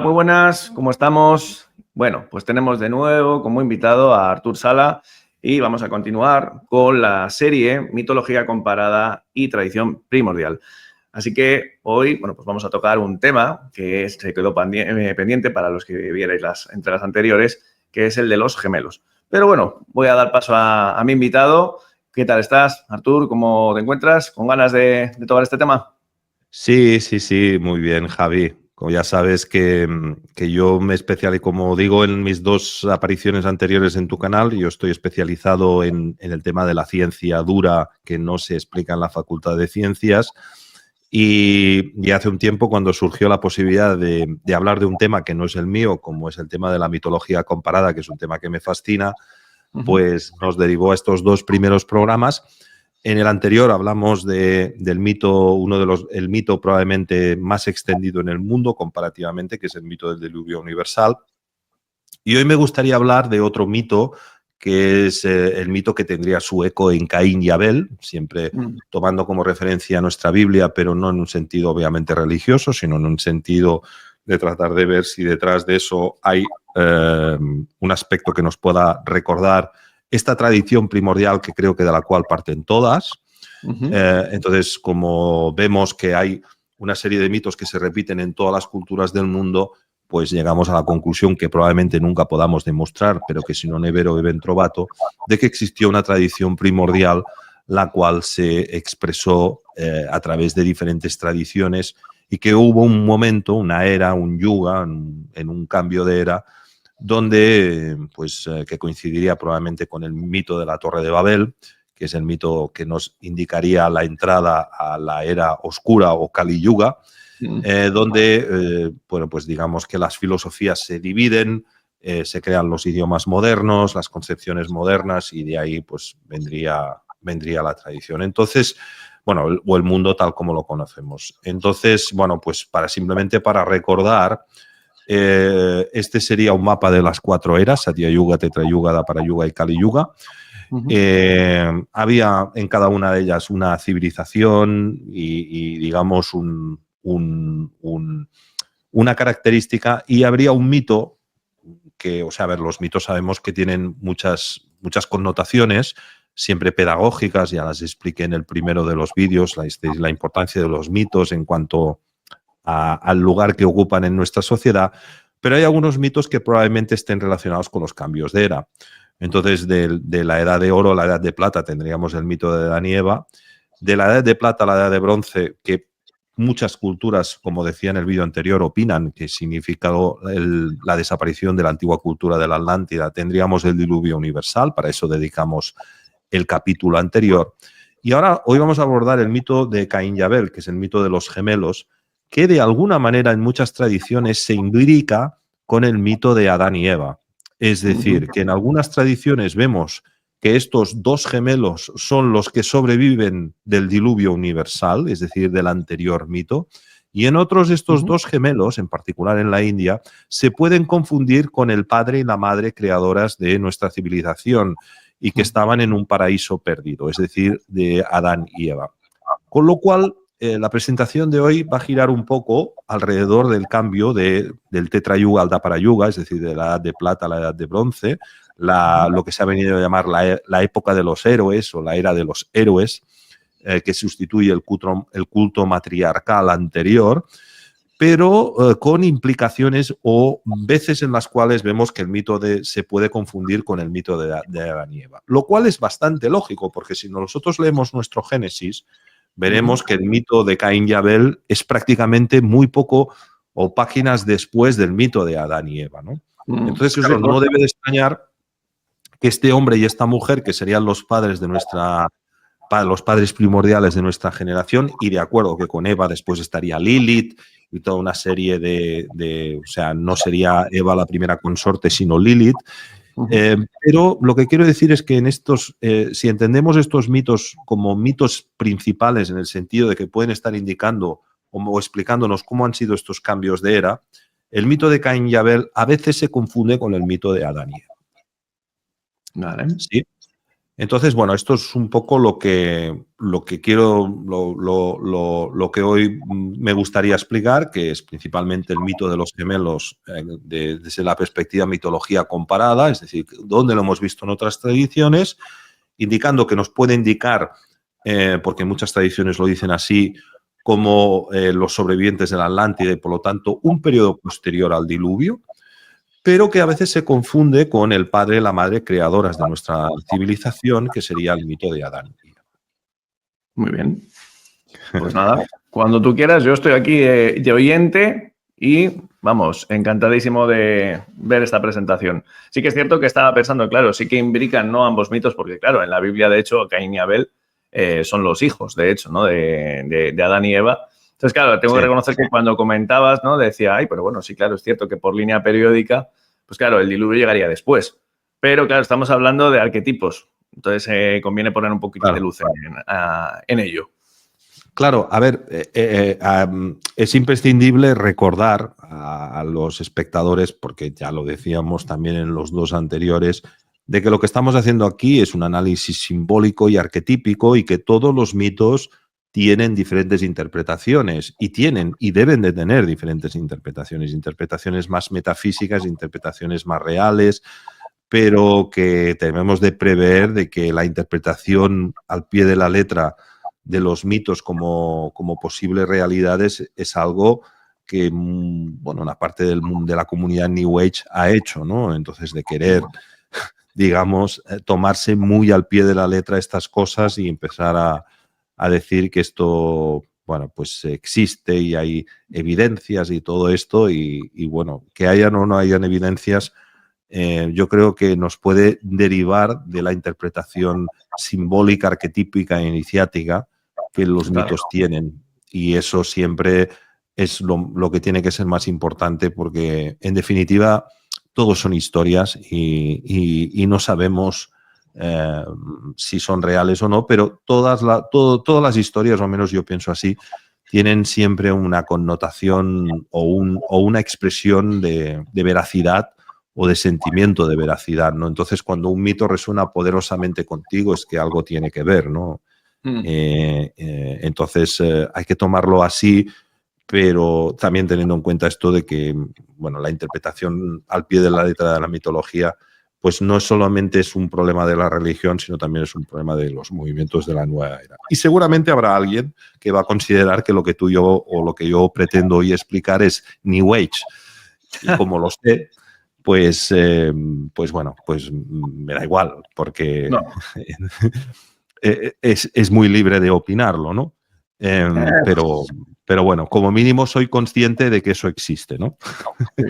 Hola, muy buenas, ¿cómo estamos? Bueno, pues tenemos de nuevo como invitado a Artur Sala y vamos a continuar con la serie Mitología comparada y tradición primordial. Así que hoy, bueno, pues vamos a tocar un tema que se quedó pendiente para los que vierais las entregas anteriores, que es el de los gemelos. Pero bueno, voy a dar paso a mi invitado. ¿Qué tal estás, Artur? ¿Cómo te encuentras? ¿Con ganas de tocar este tema? Sí, muy bien, Javi. Como ya sabes que yo me especialicé, como digo en mis dos apariciones anteriores en tu canal, yo estoy especializado en el tema de la ciencia dura que no se explica en la Facultad de Ciencias. Y hace un tiempo, cuando surgió la posibilidad de hablar de un tema que no es el mío, como es el tema de la mitología comparada, que es un tema que me fascina, pues nos derivó a estos dos primeros programas. En el anterior hablamos del mito, el mito probablemente más extendido en el mundo comparativamente, que es el mito del diluvio universal. Y hoy me gustaría hablar de otro mito, que es el mito que tendría su eco en Caín y Abel, siempre tomando como referencia nuestra Biblia, pero no en un sentido obviamente religioso, sino en un sentido de tratar de ver si detrás de eso hay un aspecto que nos pueda recordar esta tradición primordial que creo que de la cual parten todas. Entonces, como vemos que hay una serie de mitos que se repiten en todas las culturas del mundo, pues llegamos a la conclusión que probablemente nunca podamos demostrar, pero que si non è vero, è ben trovato, de que existió una tradición primordial la cual se expresó a través de diferentes tradiciones y que hubo un momento, una era, un yuga, en un cambio de era, donde que coincidiría probablemente con el mito de la Torre de Babel, que es el mito que nos indicaría la entrada a la era oscura o Kali Yuga, donde, pues digamos que las filosofías se dividen, se crean los idiomas modernos, las concepciones modernas, y de ahí pues vendría la tradición. Entonces, bueno, o el mundo tal como lo conocemos. Entonces, bueno, pues simplemente para recordar, este sería un mapa de las 4 eras: Satya Yuga, Tetra Yuga, Dwapara Yuga y Kali Yuga. Había en cada una de ellas una civilización y digamos, una característica, y habría un mito que, o sea, a ver, los mitos sabemos que tienen muchas connotaciones, siempre pedagógicas, ya las expliqué en el primero de los vídeos, la importancia de los mitos en cuanto al lugar que ocupan en nuestra sociedad, pero hay algunos mitos que probablemente estén relacionados con los cambios de era. Entonces, de la edad de oro a la edad de plata tendríamos el mito de Adán y Eva. De la edad de plata a la edad de bronce, que muchas culturas, como decía en el vídeo anterior, opinan que significa la desaparición de la antigua cultura de la Atlántida, tendríamos el diluvio universal. Para eso dedicamos el capítulo anterior. Y ahora, hoy vamos a abordar el mito de Caín y Abel, que es el mito de los gemelos, que de alguna manera en muchas tradiciones se imbrica con el mito de Adán y Eva. Es decir, que en algunas tradiciones vemos que estos dos gemelos son los que sobreviven del diluvio universal, es decir, del anterior mito, y en otros estos dos gemelos, en particular en la India, se pueden confundir con el padre y la madre creadoras de nuestra civilización y que estaban en un paraíso perdido, es decir, de Adán y Eva. Con lo cual, la presentación de hoy va a girar un poco alrededor del cambio del Tetra Yuga al Dwapara Yuga, es decir, de la edad de plata a la edad de bronce, lo que se ha venido a llamar la época de los héroes o la era de los héroes, que sustituye el culto matriarcal anterior, pero con implicaciones o veces en las cuales vemos que el mito se puede confundir con el mito de Adán y Eva, lo cual es bastante lógico, porque si nosotros leemos nuestro Génesis, veremos que el mito de Caín y Abel es prácticamente muy poco o páginas después del mito de Adán y Eva, ¿no? Entonces, claro, no debe de extrañar que este hombre y esta mujer, que serían los padres los padres primordiales de nuestra generación, y de acuerdo que con Eva después estaría Lilith y toda una serie o sea, no sería Eva la primera consorte, sino Lilith. Pero lo que quiero decir es que en si entendemos estos mitos como mitos principales, en el sentido de que pueden estar indicando o explicándonos cómo han sido estos cambios de era, el mito de Caín y Abel a veces se confunde con el mito de Adán y Eva. Vale. ¿Sí? Entonces, bueno, esto es un poco lo que quiero, lo que hoy me gustaría explicar, que es principalmente el mito de los gemelos desde la perspectiva mitología comparada, es decir, dónde lo hemos visto en otras tradiciones, indicando que nos puede indicar, porque muchas tradiciones lo dicen así, como los sobrevivientes de la Atlántida y, por lo tanto, un periodo posterior al diluvio, pero que a veces se confunde con el padre y la madre creadoras de nuestra civilización, que sería el mito de Adán. Muy bien. Pues nada, cuando tú quieras, yo estoy aquí de oyente y, vamos, encantadísimo de ver esta presentación. Sí que es cierto que estaba pensando, claro, sí que imbrican, ¿no?, ambos mitos, porque, claro, en la Biblia, de hecho, Caín y Abel son los hijos, de hecho, ¿no?, de Adán y Eva. Entonces, claro, tengo que reconocer que cuando comentabas, ¿no?, decía, ay, pero bueno, sí, claro, es cierto que por línea periódica, pues claro, el diluvio llegaría después. Pero, claro, estamos hablando de arquetipos. Entonces, conviene poner un poquito de luz en ello. Claro, a ver, es imprescindible recordar a los espectadores, porque ya lo decíamos también en los dos anteriores, de que lo que estamos haciendo aquí es un análisis simbólico y arquetípico y que todos los mitos tienen diferentes interpretaciones y tienen y deben de tener diferentes interpretaciones, interpretaciones más metafísicas, interpretaciones más reales, pero que debemos de prever de que la interpretación al pie de la letra de los mitos como posibles realidades es algo que, bueno, una parte de la comunidad New Age ha hecho, ¿no? Entonces, de querer, digamos, tomarse muy al pie de la letra estas cosas y empezar a decir que esto, bueno, pues existe y hay evidencias y todo esto y bueno, que hayan o no hayan evidencias, yo creo que nos puede derivar de la interpretación simbólica, arquetípica e iniciática que los mitos tienen. Y eso siempre es lo que tiene que ser más importante porque, en definitiva, todos son historias y no sabemos si son reales o no, pero todas las historias, o al menos yo pienso así, tienen siempre una connotación o una expresión de veracidad o de sentimiento de veracidad, ¿no? Entonces, cuando un mito resuena poderosamente contigo, es que algo tiene que ver, ¿no? Entonces, hay que tomarlo así, pero también teniendo en cuenta esto de que, bueno, la interpretación al pie de la letra de la mitología, pues no solamente es un problema de la religión, sino también es un problema de los movimientos de la nueva era. Y seguramente habrá alguien que va a considerar que lo que tú y yo, o lo que yo pretendo hoy explicar es New Age. Y como lo sé, pues bueno, pues me da igual, porque no. Es muy libre de opinarlo, ¿no? Pero bueno, como mínimo soy consciente de que eso existe, ¿no? Sí.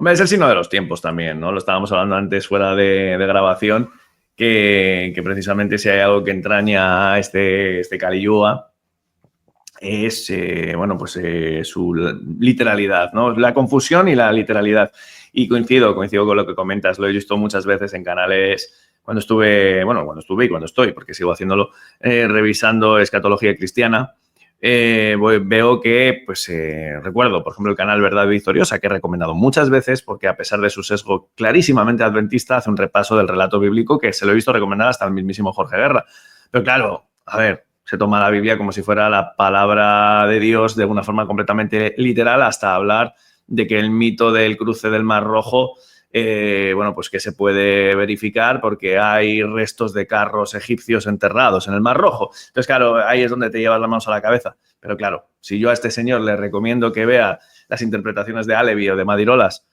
Hombre, es el signo de los tiempos también, ¿no? Lo estábamos hablando antes fuera de grabación, que precisamente si hay algo que entraña a este Kali Yuga es, bueno, pues su literalidad, ¿no? La confusión y la literalidad. Y coincido con lo que comentas, lo he visto muchas veces en canales cuando estuve y cuando estoy, porque sigo haciéndolo, revisando escatología cristiana. Veo que, pues, recuerdo, por ejemplo, el canal Verdad Victoriosa, que he recomendado muchas veces, porque a pesar de su sesgo clarísimamente adventista, hace un repaso del relato bíblico que se lo he visto recomendar hasta el mismísimo Jorge Guerra. Pero claro, a ver, se toma la Biblia como si fuera la palabra de Dios de una forma completamente literal, hasta hablar de que el mito del cruce del Mar Rojo, bueno, pues que se puede verificar porque hay restos de carros egipcios enterrados en el Mar Rojo. Entonces, claro, ahí es donde te llevas las manos a la cabeza. Pero claro, si yo a este señor le recomiendo que vea las interpretaciones de Alevi o de Madirolas,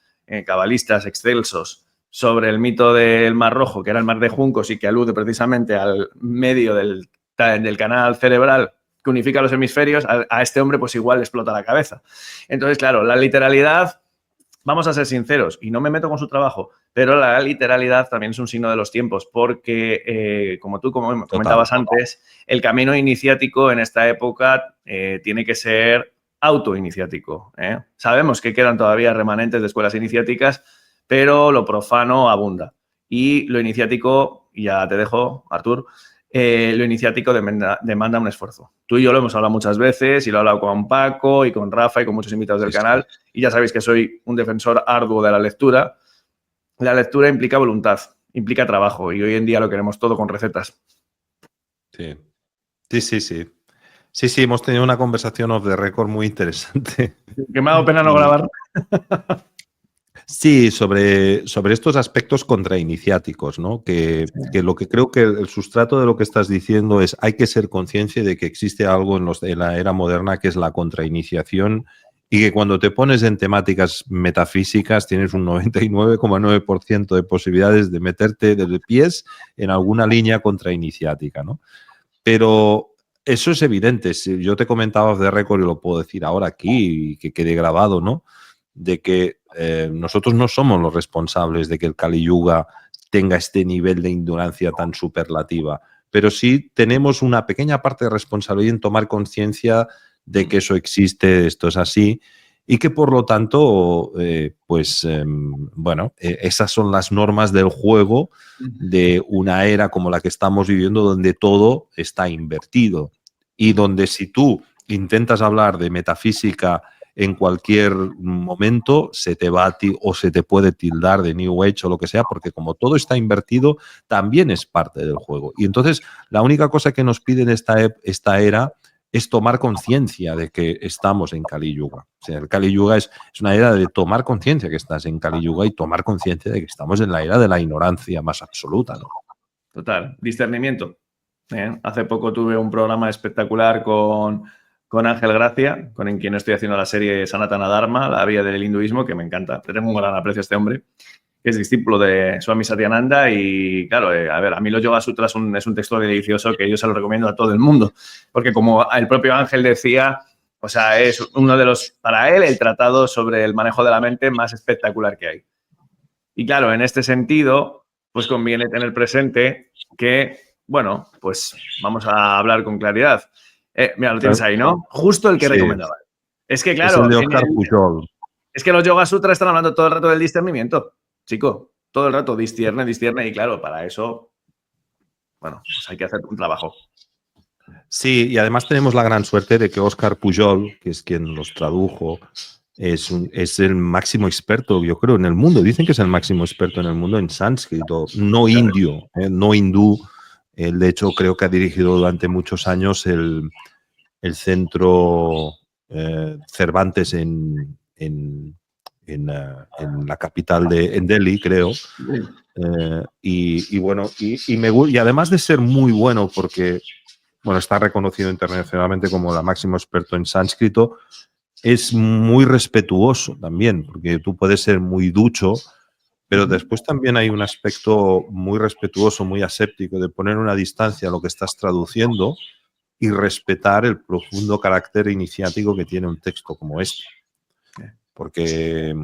cabalistas excelsos, sobre el mito del Mar Rojo, que era el mar de juncos y que alude precisamente al medio del canal cerebral que unifica los hemisferios, a este hombre pues igual le explota la cabeza. Entonces, claro, la literalidad, vamos a ser sinceros, y no me meto con su trabajo, pero la literalidad también es un signo de los tiempos, porque, como tú comentabas antes, el camino iniciático en esta época tiene que ser autoiniciático. Sabemos que quedan todavía remanentes de escuelas iniciáticas, pero lo profano abunda. Y lo iniciático, ya te dejo, Artur, lo iniciático demanda un esfuerzo. Tú y yo lo hemos hablado muchas veces y lo he hablado con Paco y con Rafa y con muchos invitados del canal, y ya sabéis que soy un defensor arduo de la lectura. La lectura implica voluntad implica trabajo y hoy en día lo queremos todo con recetas. Sí. Sí, hemos tenido una conversación off the record muy interesante. Que me ha dado pena no grabar. Sí, sobre estos aspectos contrainiciáticos, ¿no? Que lo que creo que el sustrato de lo que estás diciendo es hay que ser consciente de que existe algo en la era moderna que es la contrainiciación y que cuando te pones en temáticas metafísicas tienes un 99,9% de posibilidades de meterte de pies en alguna línea contrainiciática, ¿no? Pero eso es evidente. Si yo te comentaba off the record y lo puedo decir ahora aquí y que quede grabado, ¿no? De que nosotros no somos los responsables de que el Kali Yuga tenga este nivel de ignorancia tan superlativa, pero sí tenemos una pequeña parte de responsabilidad en tomar conciencia de que eso existe, esto es así, y que por lo tanto, esas son las normas del juego de una era como la que estamos viviendo, donde todo está invertido y donde si tú intentas hablar de metafísica en cualquier momento se te va o se te puede tildar de New Age o lo que sea, porque como todo está invertido, también es parte del juego. Y entonces la única cosa que nos pide en esta era es tomar conciencia de que estamos en Kali Yuga. O sea, el Kali Yuga es una era de tomar conciencia que estás en Kali Yuga y tomar conciencia de que estamos en la era de la ignorancia más absoluta, ¿no? Total, discernimiento. Hace poco tuve un programa espectacular con Ángel Gracia, con quien estoy haciendo la serie Sanatana Dharma, la vía del hinduismo, que me encanta. Le tengo un gran aprecio a este hombre, que es discípulo de Swami Satyananda y, claro, a mí los Yoga Sutras es un texto delicioso que yo se lo recomiendo a todo el mundo, porque como el propio Ángel decía, o sea, es uno de los, para él, el tratado sobre el manejo de la mente más espectacular que hay. Y, claro, en este sentido, pues conviene tener presente que, bueno, pues vamos a hablar con claridad. Mira, lo tienes ahí, ¿no? Justo el que recomendaba. Es que, claro, es el de Oscar Pujol. Es que los Yoga Sutras están hablando todo el rato del discernimiento, chico. Todo el rato discierne. Y, claro, para eso, bueno, pues hay que hacer un trabajo. Sí, y además tenemos la gran suerte de que Oscar Pujol, que es quien los tradujo, es el máximo experto, yo creo, en el mundo. Dicen que es el máximo experto en el mundo en sánscrito, no indio, no hindú. Él, de hecho, creo que ha dirigido durante muchos años el centro Cervantes en la capital en Delhi, creo. Y además de ser muy bueno, porque está reconocido internacionalmente como el máximo experto en sánscrito, es muy respetuoso también, porque tú puedes ser muy ducho, pero después también hay un aspecto muy respetuoso, muy aséptico, de poner una distancia a lo que estás traduciendo y respetar el profundo carácter iniciático que tiene un texto como este. Porque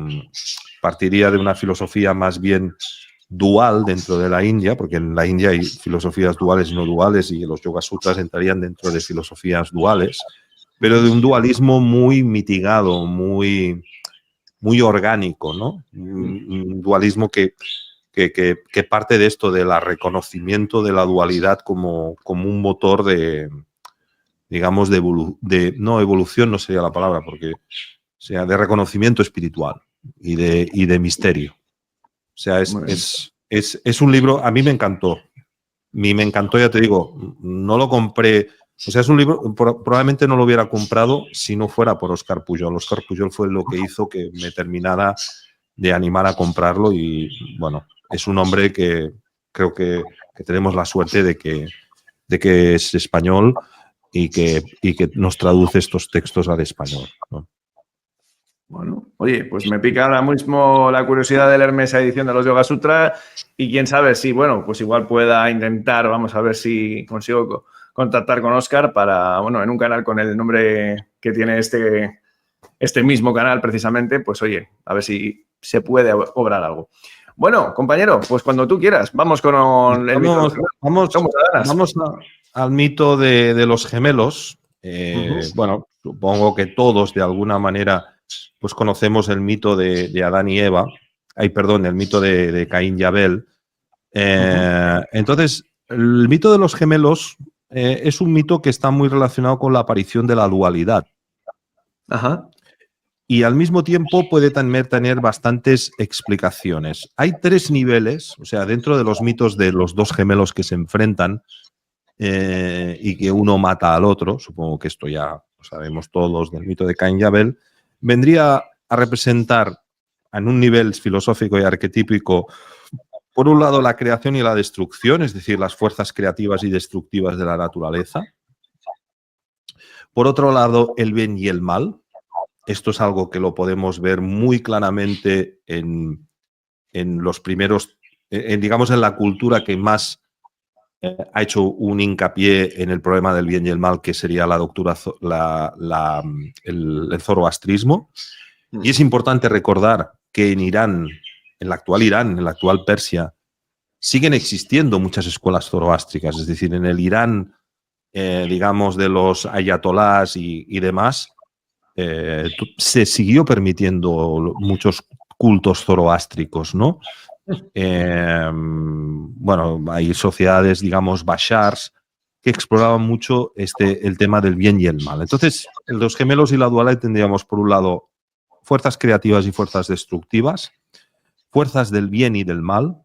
partiría de una filosofía más bien dual dentro de la India, porque en la India hay filosofías duales y no duales, y los Yoga Sutras entrarían dentro de filosofías duales, pero de un dualismo muy mitigado, muy orgánico, ¿no? Un dualismo que parte de esto, del reconocimiento de la dualidad como un motor de, digamos, no evolución, no sería la palabra, porque, o sea, de reconocimiento espiritual y de misterio. O sea, es un libro, a mí me encantó. Me encantó, ya te digo, no lo compré. O sea, es un libro, probablemente no lo hubiera comprado si no fuera por Oscar Pujol. Oscar Pujol fue lo que hizo que me terminara de animar a comprarlo y, bueno, es un hombre que creo que tenemos la suerte de que es español y que nos traduce estos textos al español, ¿no? Bueno, oye, pues me pica ahora mismo la curiosidad de leerme esa edición de los Yoga Sutras y quién sabe si, bueno, pues igual pueda intentar, vamos a ver si consigo contactar con Óscar para, bueno, en un canal con el nombre que tiene este mismo canal precisamente, pues oye, a ver si se puede cobrar algo. Bueno, compañero, pues cuando tú quieras, vamos con el mito. Vamos al mito de los gemelos. Bueno, supongo que todos de alguna manera pues conocemos el mito de Adán y Eva, el mito de Caín y Abel. Entonces, el mito de los gemelos es un mito que está muy relacionado con la aparición de la dualidad. Ajá. y al mismo tiempo puede también tener bastantes explicaciones. Hay 3 niveles, o sea, dentro de los mitos de los 2 gemelos que se enfrentan y que uno mata al otro, supongo que esto ya lo sabemos todos del mito de Caín y Abel, vendría a representar en un nivel filosófico y arquetípico, por un lado, la creación y la destrucción, es decir, las fuerzas creativas y destructivas de la naturaleza. Por otro lado, el bien y el mal. Esto es algo que lo podemos ver muy claramente en los primeros, digamos, en la cultura que más ha hecho un hincapié en el problema del bien y el mal, que sería la doctrina, el zoroastrismo. Y es importante recordar que en Irán, en la actual Persia, siguen existiendo muchas escuelas zoroástricas. Es decir, en el Irán, digamos, de los ayatolás y demás, se siguió permitiendo muchos cultos zoroástricos, ¿no? Bueno, hay sociedades, digamos, bashars, que exploraban mucho el tema del bien y el mal. Entonces, en los gemelos y la dualidad tendríamos, por un lado, fuerzas creativas y fuerzas destructivas, fuerzas del bien y del mal,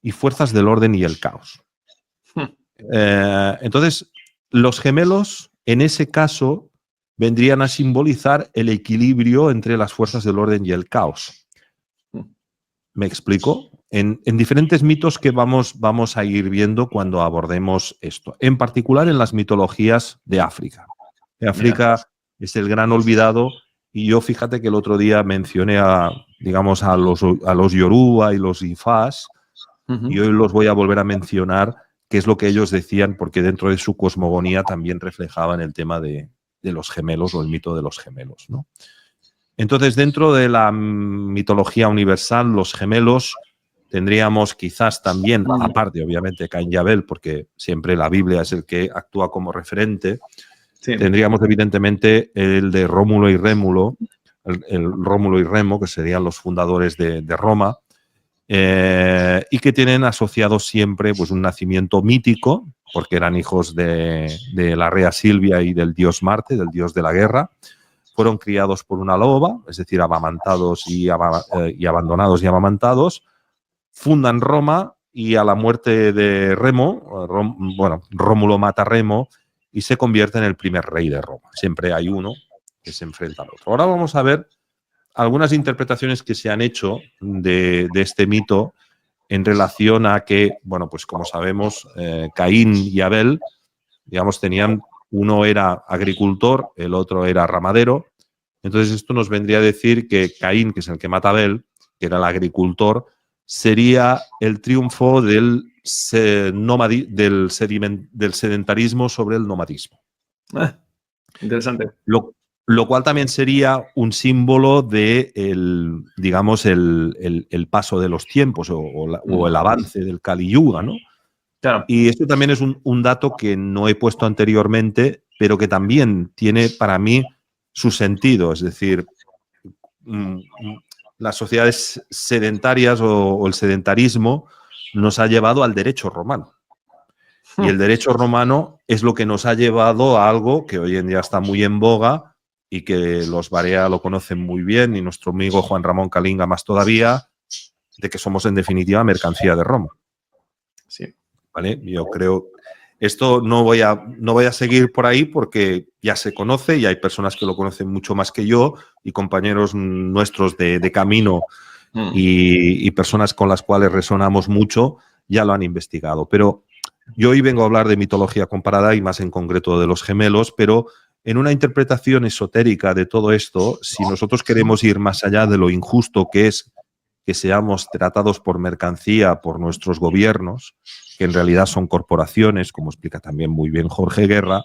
y fuerzas del orden y el caos. Entonces, los gemelos, en ese caso, vendrían a simbolizar el equilibrio entre las fuerzas del orden y el caos. ¿Me explico? En diferentes mitos que vamos a ir viendo cuando abordemos esto. En particular en las mitologías de África. África es el gran olvidado y yo fíjate que el otro día mencioné digamos, a los Yoruba y los Ifás y hoy los voy a volver a mencionar, que es lo que ellos decían, porque dentro de su cosmogonía también reflejaban el tema de los gemelos o el mito de los gemelos, ¿no? Entonces, dentro de la mitología universal, los gemelos tendríamos quizás también, aparte obviamente Caín y Abel, porque siempre la Biblia es el que actúa como referente, tendríamos evidentemente el de Rómulo y Rémulo, el Rómulo y Remo, que serían los fundadores de Roma, y que tienen asociado siempre pues, un nacimiento mítico, porque eran hijos de la rea Silvia y del dios Marte, del dios de la guerra. Fueron criados por una loba, es decir, amamantados y abandonados y amamantados. Fundan Roma y a la muerte de Remo, Rómulo mata a Remo y se convierte en el primer rey de Roma. Siempre hay uno que se enfrenta al otro. Ahora vamos a ver algunas interpretaciones que se han hecho de este mito en relación a que, bueno, pues como sabemos, Caín y Abel, digamos, uno era agricultor, el otro era ramadero. Entonces esto nos vendría a decir que Caín, que es el que mata a Abel, que era el agricultor, sería el triunfo del sedentarismo sobre el nomadismo. Interesante. Lo cual también sería un símbolo de digamos, el paso de los tiempos o el avance del Kali Yuga, ¿no? Claro. Y esto también es un dato que no he puesto anteriormente, pero que también tiene para mí su sentido. Es decir, las sociedades sedentarias o el sedentarismo nos ha llevado al derecho romano. Y el derecho romano es lo que nos ha llevado a algo que hoy en día está muy en boga y que los Barea lo conocen muy bien y nuestro amigo Juan Ramón Calinga más todavía, de que somos en definitiva mercancía de Roma. Sí. ¿Vale? Yo creo, esto no voy a seguir por ahí porque ya se conoce y hay personas que lo conocen mucho más que yo y compañeros nuestros de camino y personas con las cuales resonamos mucho ya lo han investigado. Pero yo hoy vengo a hablar de mitología comparada y más en concreto de los gemelos, pero en una interpretación esotérica de todo esto, si nosotros queremos ir más allá de lo injusto que es que seamos tratados por mercancía por nuestros gobiernos, que en realidad son corporaciones, como explica también muy bien Jorge Guerra,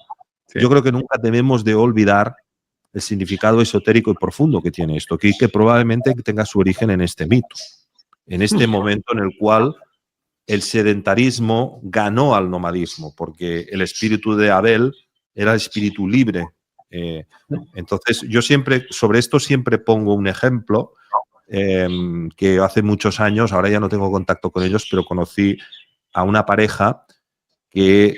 yo creo que nunca debemos de olvidar el significado esotérico y profundo que tiene esto, que probablemente tenga su origen en este mito, en este momento en el cual el sedentarismo ganó al nomadismo, porque el espíritu de Abel era el espíritu libre. Entonces, yo sobre esto siempre pongo un ejemplo que hace muchos años, ahora ya no tengo contacto con ellos, pero conocí a una pareja que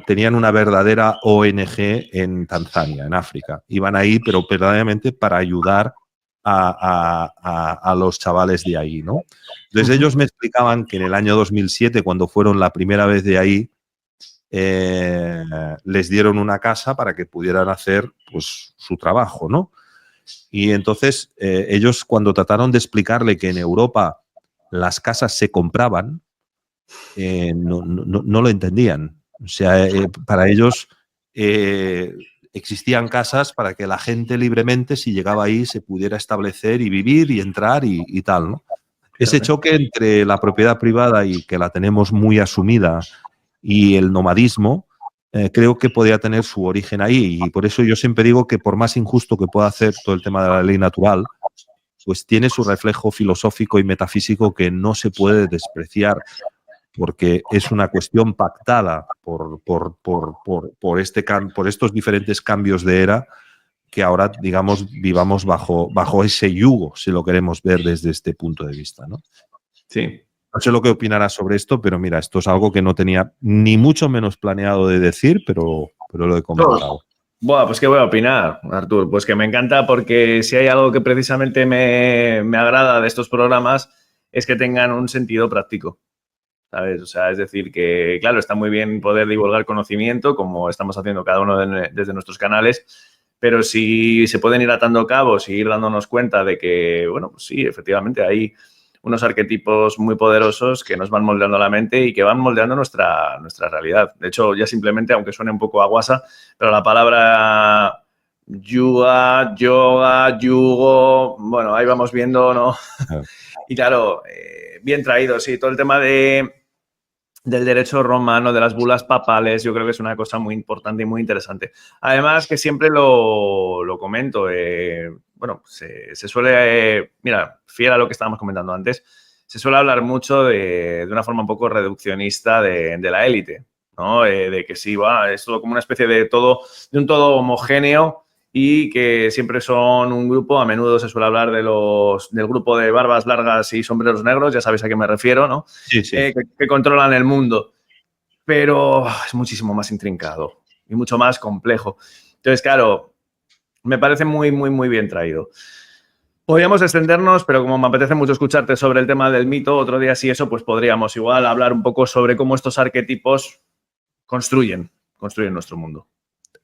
tenían una verdadera ONG en Tanzania, en África. Iban ahí, pero verdaderamente para ayudar a los chavales de ahí, ¿no? Entonces ellos me explicaban que en el año 2007, cuando fueron la primera vez de ahí, les dieron una casa para que pudieran hacer pues, su trabajo, ¿no? Y entonces ellos, cuando trataron de explicarle que en Europa las casas se compraban, no lo entendían. O sea, para ellos existían casas para que la gente libremente, si llegaba ahí, se pudiera establecer y vivir y entrar y tal, ¿no? Ese choque entre la propiedad privada y que la tenemos muy asumida y el nomadismo, creo que podría tener su origen ahí. Y por eso yo siempre digo que por más injusto que pueda hacer todo el tema de la ley natural, pues tiene su reflejo filosófico y metafísico que no se puede despreciar, porque es una cuestión pactada por estos diferentes cambios de era que ahora, digamos, vivamos bajo ese yugo, si lo queremos ver desde este punto de vista, ¿no? Sí. No sé lo que opinarás sobre esto, pero mira, esto es algo que no tenía ni mucho menos planeado de decir, pero lo he comentado. Buah, pues qué voy a opinar, Artur. Pues que me encanta porque si hay algo que precisamente me agrada de estos programas es que tengan un sentido práctico, ¿sabes? O sea, es decir, que claro, está muy bien poder divulgar conocimiento como estamos haciendo cada uno desde nuestros canales, pero si se pueden ir atando cabos y ir dándonos cuenta de que, bueno, pues sí, efectivamente hay unos arquetipos muy poderosos que nos van moldeando la mente y que van moldeando nuestra realidad. De hecho, ya simplemente, aunque suene un poco aguasa, pero la palabra yoga, yugo, bueno, ahí vamos viendo, ¿no? Y claro, bien traído, sí, todo el tema del derecho romano, de las bulas papales, yo creo que es una cosa muy importante y muy interesante. Además, que siempre lo comento, bueno, se suele, mira, fiel a lo que estábamos comentando antes, se suele hablar mucho de una forma un poco reduccionista de la élite, ¿no? De que sí, es todo como una especie de un todo homogéneo y que siempre son un grupo, a menudo se suele hablar del grupo de barbas largas y sombreros negros, ya sabéis a qué me refiero, ¿no? Sí, sí. Que controlan el mundo, pero es muchísimo más intrincado y mucho más complejo. Entonces, claro, me parece muy, muy, muy bien traído. Podríamos extendernos, pero como me apetece mucho escucharte sobre el tema del mito, otro día si eso, pues podríamos igual hablar un poco sobre cómo estos arquetipos construyen nuestro mundo.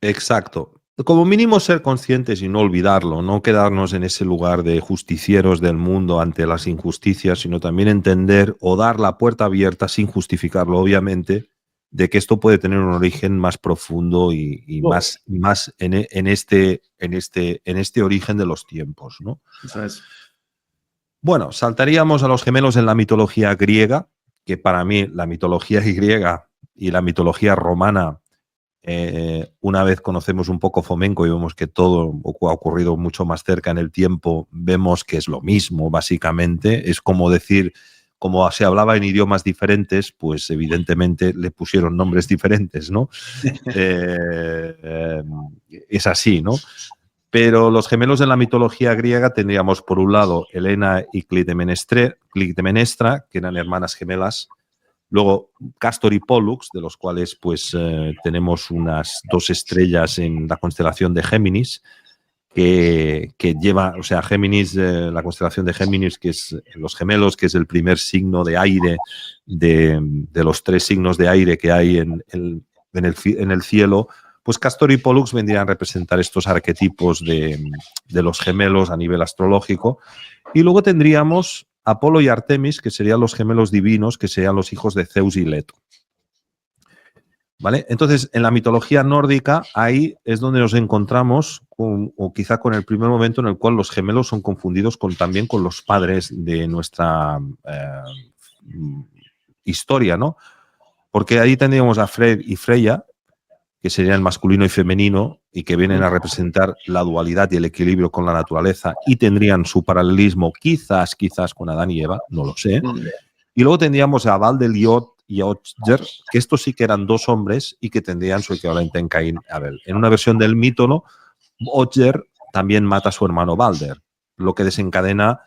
Exacto. Como mínimo ser conscientes y no olvidarlo, no quedarnos en ese lugar de justicieros del mundo ante las injusticias, sino también entender o dar la puerta abierta sin justificarlo, obviamente, de que esto puede tener un origen más profundo y más en este origen de los tiempos, ¿no? Eso es. Bueno, saltaríamos a los gemelos en la mitología griega, que para mí la mitología griega y la mitología romana, una vez conocemos un poco Fomenko y vemos que todo ha ocurrido mucho más cerca en el tiempo, vemos que es lo mismo, básicamente. Es como decir, como se hablaba en idiomas diferentes, pues evidentemente le pusieron nombres diferentes, ¿no? Es así, ¿no? Pero los gemelos en la mitología griega tendríamos por un lado Helena y Clitemnestra, que eran hermanas gemelas. Luego Castor y Pollux, de los cuales pues tenemos unas 2 estrellas en la constelación de Géminis, que lleva, o sea, Géminis, la constelación de Géminis, que es los gemelos, que es el primer signo de aire de los 3 signos de aire que hay en el cielo. Pues Castor y Pollux vendrían a representar estos arquetipos de los gemelos a nivel astrológico. Y luego tendríamos Apolo y Artemis, que serían los gemelos divinos, que serían los hijos de Zeus y Leto. ¿Vale? Entonces, en la mitología nórdica, ahí es donde nos encontramos, o quizá con el primer momento en el cual los gemelos son confundidos también con los padres de nuestra historia, ¿no? Porque ahí tendríamos a Freyr y Freya, que serían masculino y femenino, y que vienen a representar la dualidad y el equilibrio con la naturaleza, y tendrían su paralelismo quizás con Adán y Eva, no lo sé. Y luego tendríamos a Balder y Otger, que estos sí que eran 2 hombres y que tendrían su equivalente en Caín y Abel. En una versión del mito, ¿no? Otger también mata a su hermano Balder, lo que desencadena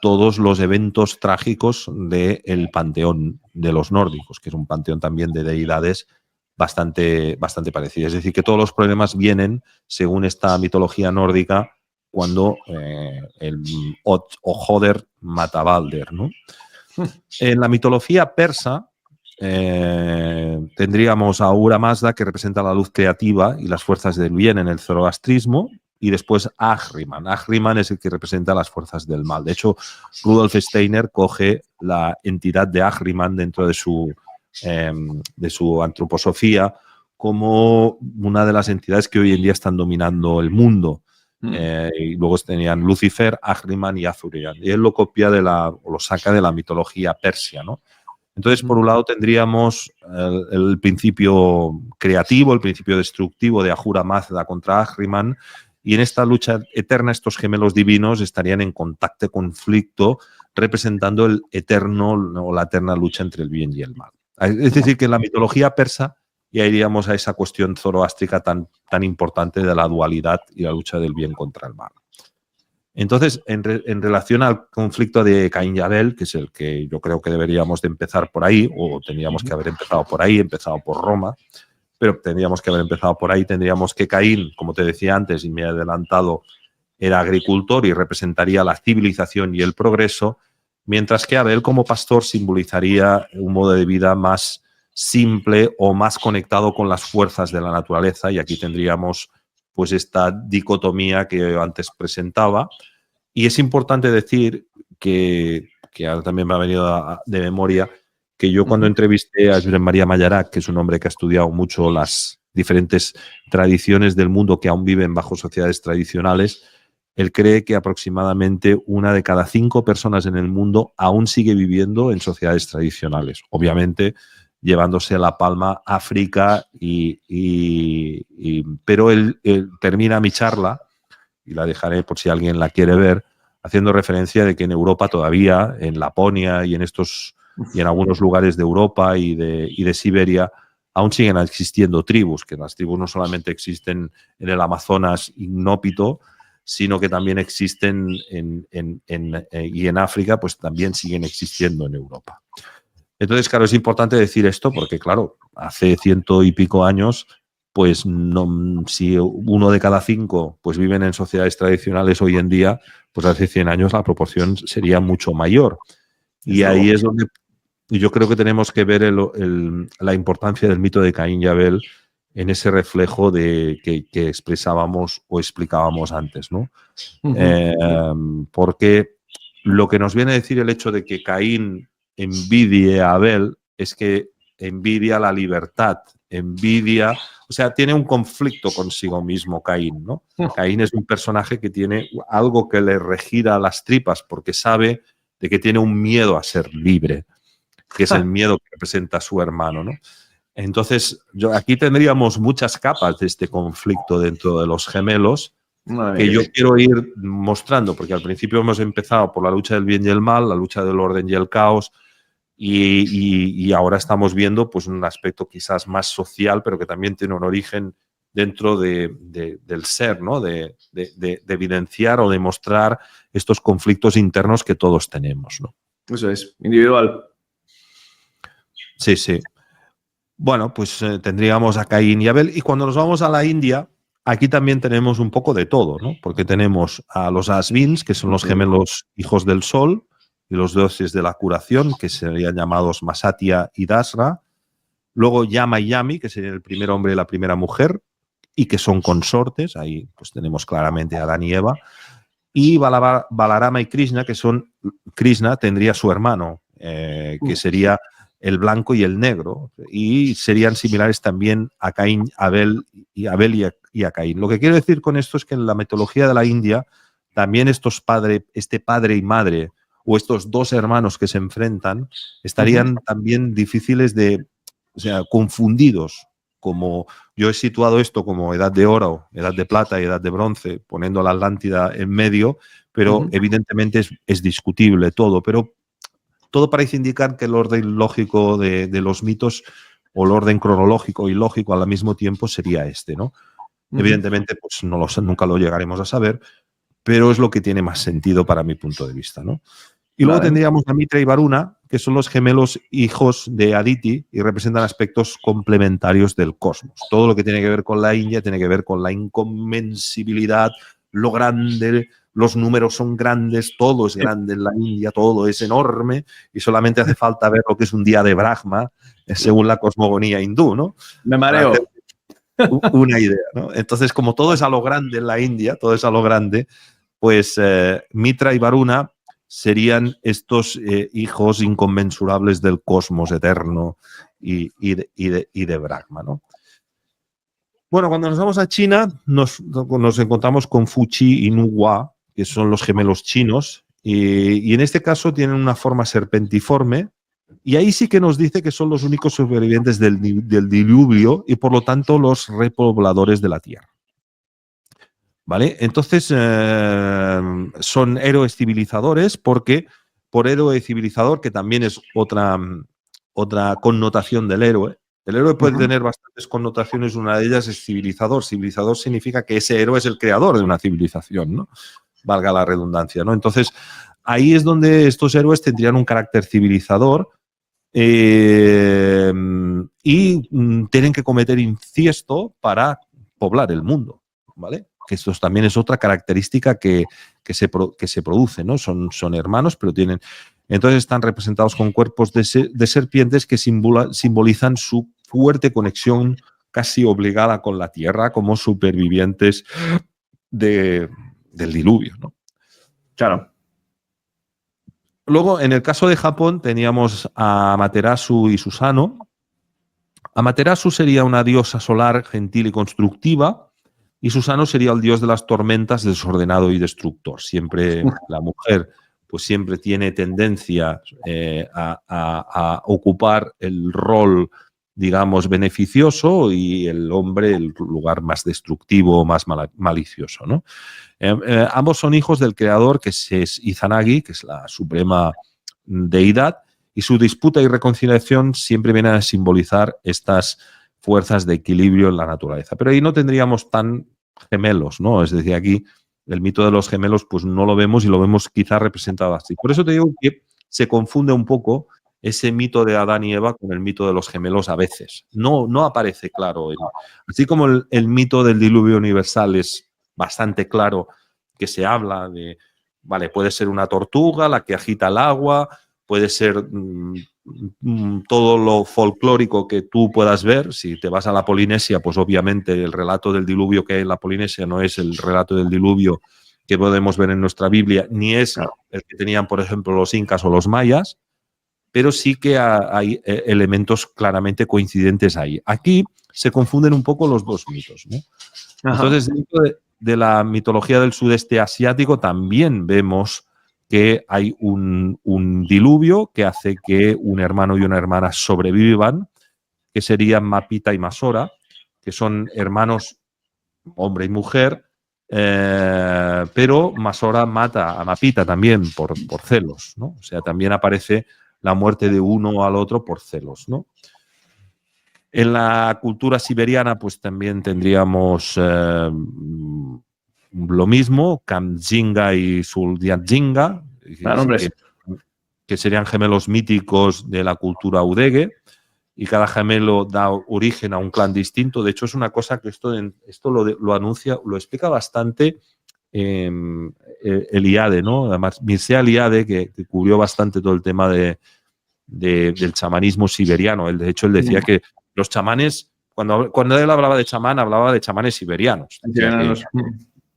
todos los eventos trágicos del panteón de los nórdicos, que es un panteón también de deidades bastante parecido. Es decir, que todos los problemas vienen, según esta mitología nórdica, cuando el Od o Joder mata a Balder, ¿no? En la mitología persa tendríamos a Ahura Mazda, que representa la luz creativa y las fuerzas del bien en el zoroastrismo, y después Ahriman. Ahriman es el que representa las fuerzas del mal. De hecho, Rudolf Steiner coge la entidad de Ahriman dentro de su antroposofía como una de las entidades que hoy en día están dominando el mundo. Y luego tenían Lucifer, Ahriman y Azurian. Y él lo copia o lo saca de la mitología persia, ¿no? Entonces, por un lado tendríamos el principio creativo, el principio destructivo de Ahura Mazda contra Ahriman, y en esta lucha eterna estos gemelos divinos estarían en contacto, conflicto, representando el eterno o la eterna lucha entre el bien y el mal. Es decir, que en la mitología persa ya iríamos a esa cuestión zoroástrica tan importante de la dualidad y la lucha del bien contra el mal. Entonces, en relación al conflicto de Caín y Abel, que es el que yo creo que deberíamos de empezar por ahí, o tendríamos que haber empezado por ahí, empezado por Roma, pero tendríamos que haber empezado por ahí, tendríamos que Caín, como te decía antes y me he adelantado, era agricultor y representaría la civilización y el progreso, mientras que Abel como pastor simbolizaría un modo de vida más simple o más conectado con las fuerzas de la naturaleza, y aquí tendríamos pues esta dicotomía que antes presentaba. Y es importante decir que ahora también me ha venido de memoria, que yo cuando entrevisté a Josep María Mallarac, que es un hombre que ha estudiado mucho las diferentes tradiciones del mundo que aún viven bajo sociedades tradicionales, él cree que aproximadamente 1 de cada 5 personas en el mundo aún sigue viviendo en sociedades tradicionales. Obviamente, llevándose a la palma África, pero él termina mi charla, y la dejaré por si alguien la quiere ver, haciendo referencia de que en Europa todavía, en Laponia y en algunos lugares de Europa y de Siberia, aún siguen existiendo tribus, que las tribus no solamente existen en el Amazonas ignópito, sino que también existen y en África, pues también siguen existiendo en Europa. Entonces, claro, es importante decir esto porque, claro, hace 100 y pico años, pues no, si 1 de cada 5 pues viven en sociedades tradicionales hoy en día, pues hace 100 años la proporción sería mucho mayor. Y ahí es donde yo creo que tenemos que ver la importancia del mito de Caín y Abel en ese reflejo que expresábamos o explicábamos antes, ¿no? Porque lo que nos viene a decir el hecho de que Caín envidie a Abel es que envidia la libertad, o sea, tiene un conflicto consigo mismo Caín, ¿no? Caín es un personaje que tiene algo que le regira las tripas porque sabe de que tiene un miedo a ser libre, que es el miedo que representa a su hermano, ¿no? Entonces, aquí tendríamos muchas capas de este conflicto dentro de los gemelos que yo quiero ir mostrando, porque al principio hemos empezado por la lucha del bien y el mal, la lucha del orden y el caos, y ahora estamos viendo pues un aspecto quizás más social, pero que también tiene un origen dentro del ser, ¿no? De evidenciar o demostrar estos conflictos internos que todos tenemos, ¿no? Eso es, individual. Sí, sí. Bueno, pues tendríamos a Caín y Abel, y cuando nos vamos a la India, aquí también tenemos un poco de todo, ¿no? Porque tenemos a los Asvins, que son los gemelos hijos del sol, y los dioses de la curación, que serían llamados Masatya y Dasra. Luego Yama y Yami, que serían el primer hombre y la primera mujer, y que son consortes. Ahí pues tenemos claramente a Adán y Eva. Y Balarama y Krishna, Krishna tendría su hermano, que sería el blanco y el negro, y serían similares también a Caín, Abel y a Caín. Lo que quiero decir con esto es que en la mitología de la India también este padre y madre, o estos dos hermanos que se enfrentan, estarían también difíciles confundidos. Como yo he situado esto como edad de oro, edad de plata y edad de bronce, poniendo la Atlántida en medio, pero evidentemente es discutible todo, pero todo parece indicar que el orden lógico de los mitos, o el orden cronológico y lógico al mismo tiempo, sería este, ¿no? Evidentemente, pues nunca lo llegaremos a saber, pero es lo que tiene más sentido para mi punto de vista, ¿no? Y luego tendríamos a Mitra y Varuna, que son los gemelos hijos de Aditi y representan aspectos complementarios del cosmos. Todo lo que tiene que ver con la India tiene que ver con la inconmensibilidad, lo grande, los números son grandes, todo es grande en la India, todo es enorme y solamente hace falta ver lo que es un día de Brahma, según la cosmogonía hindú, ¿no? Me mareo. Una idea, ¿no? Entonces, como todo es a lo grande en la India, todo es a lo grande, pues Mitra y Varuna serían estos hijos inconmensurables del cosmos eterno y de Brahma, ¿no? Bueno, cuando nos vamos a China, nos encontramos con Fuchi y Nuwa, que son los gemelos chinos, y en este caso tienen una forma serpentiforme, y ahí sí que nos dice que son los únicos supervivientes del diluvio y por lo tanto los repobladores de la Tierra. ¿Vale? Entonces son héroes civilizadores porque por héroe civilizador, que también es otra connotación del héroe, el héroe puede tener bastantes connotaciones, una de ellas es civilizador. Civilizador significa que ese héroe es el creador de una civilización, ¿no? Valga la redundancia, ¿no? Entonces, ahí es donde estos héroes tendrían un carácter civilizador y tienen que cometer inciesto para poblar el mundo, ¿vale? Que esto también es otra característica que se produce, ¿no? Son hermanos, pero tienen... Entonces están representados con cuerpos de serpientes que simbolizan su fuerte conexión casi obligada con la tierra como supervivientes del diluvio, ¿no? Claro. Luego, en el caso de Japón, teníamos a Amaterasu y Susanoo. Amaterasu sería una diosa solar gentil y constructiva, y Susanoo sería el dios de las tormentas, desordenado y destructor. Siempre la mujer pues siempre tiene tendencia a ocupar el rol, digamos, beneficioso y el hombre el lugar más destructivo, más malicioso, ¿no? Ambos son hijos del creador, que es Izanagi, que es la suprema deidad, y su disputa y reconciliación siempre vienen a simbolizar estas fuerzas de equilibrio en la naturaleza. Pero ahí no tendríamos tan gemelos, ¿no? Es decir, aquí el mito de los gemelos pues no lo vemos y lo vemos quizá representado así. Por eso te digo que se confunde un poco ese mito de Adán y Eva con el mito de los gemelos a veces. No aparece claro. Así como el mito del diluvio universal es bastante claro, que se habla de, vale, puede ser una tortuga la que agita el agua, puede ser todo lo folclórico que tú puedas ver. Si te vas a la Polinesia, pues obviamente el relato del diluvio que hay en la Polinesia no es el relato del diluvio que podemos ver en nuestra Biblia, ni es el que tenían, por ejemplo, los incas o los mayas, pero sí que hay elementos claramente coincidentes ahí. Aquí se confunden un poco los dos mitos, ¿no? Entonces, dentro de la mitología del sudeste asiático también vemos que hay un diluvio que hace que un hermano y una hermana sobrevivan, que serían Mapita y Masora, que son hermanos hombre y mujer, pero Masora mata a Mapita también por celos, ¿no? O sea, también aparece la muerte de uno al otro por celos, ¿no? En la cultura siberiana, pues también tendríamos lo mismo, Kamjinga y Sulyadjinga, que serían gemelos míticos de la cultura Udege, y cada gemelo da origen a un clan distinto. De hecho, es una cosa que esto lo anuncia, lo explica bastante Eliade, ¿no? Además, Mircea Eliade, que cubrió bastante todo el tema del chamanismo siberiano. De hecho, él decía que los chamanes, cuando él hablaba de chamán, hablaba de chamanes siberianos,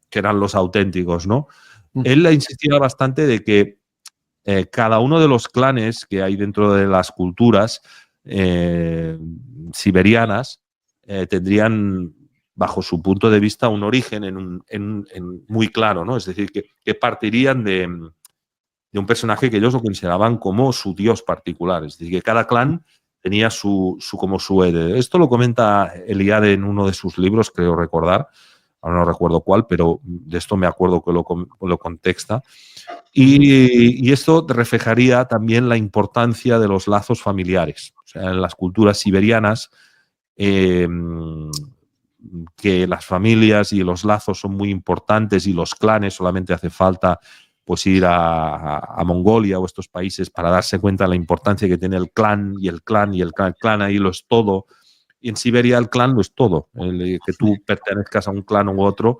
que eran los auténticos, ¿no? Él insistía bastante de que cada uno de los clanes que hay dentro de las culturas siberianas tendrían, bajo su punto de vista, un origen muy claro, ¿no? Es decir, que partirían de un personaje que ellos lo consideraban como su dios particular. Es decir, que cada clan tenía como su héroe. Esto lo comenta Eliade en uno de sus libros, creo recordar. Ahora no recuerdo cuál, pero de esto me acuerdo que lo contexta. Y esto reflejaría también la importancia de los lazos familiares. O sea, en las culturas siberianas, que las familias y los lazos son muy importantes y los clanes solamente hace falta pues ir a Mongolia o estos países para darse cuenta de la importancia que tiene el clan y el clan y el clan. El clan ahí lo es todo. Y en Siberia el clan lo es todo. Que tú pertenezcas a un clan u otro,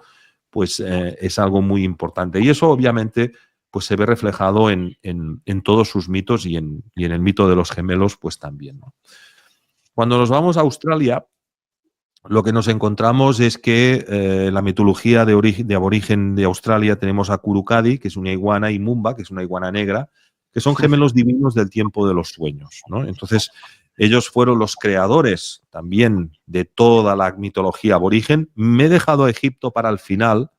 pues es algo muy importante. Y eso obviamente pues se ve reflejado en todos sus mitos y en el mito de los gemelos pues también, ¿no? Cuando nos vamos a Australia, lo que nos encontramos es que en la mitología de aborigen de Australia tenemos a Kurukadi, que es una iguana, y Mumba, que es una iguana negra, que son gemelos divinos del tiempo de los sueños, ¿no? Entonces, ellos fueron los creadores también de toda la mitología aborigen. Me he dejado a Egipto para el final,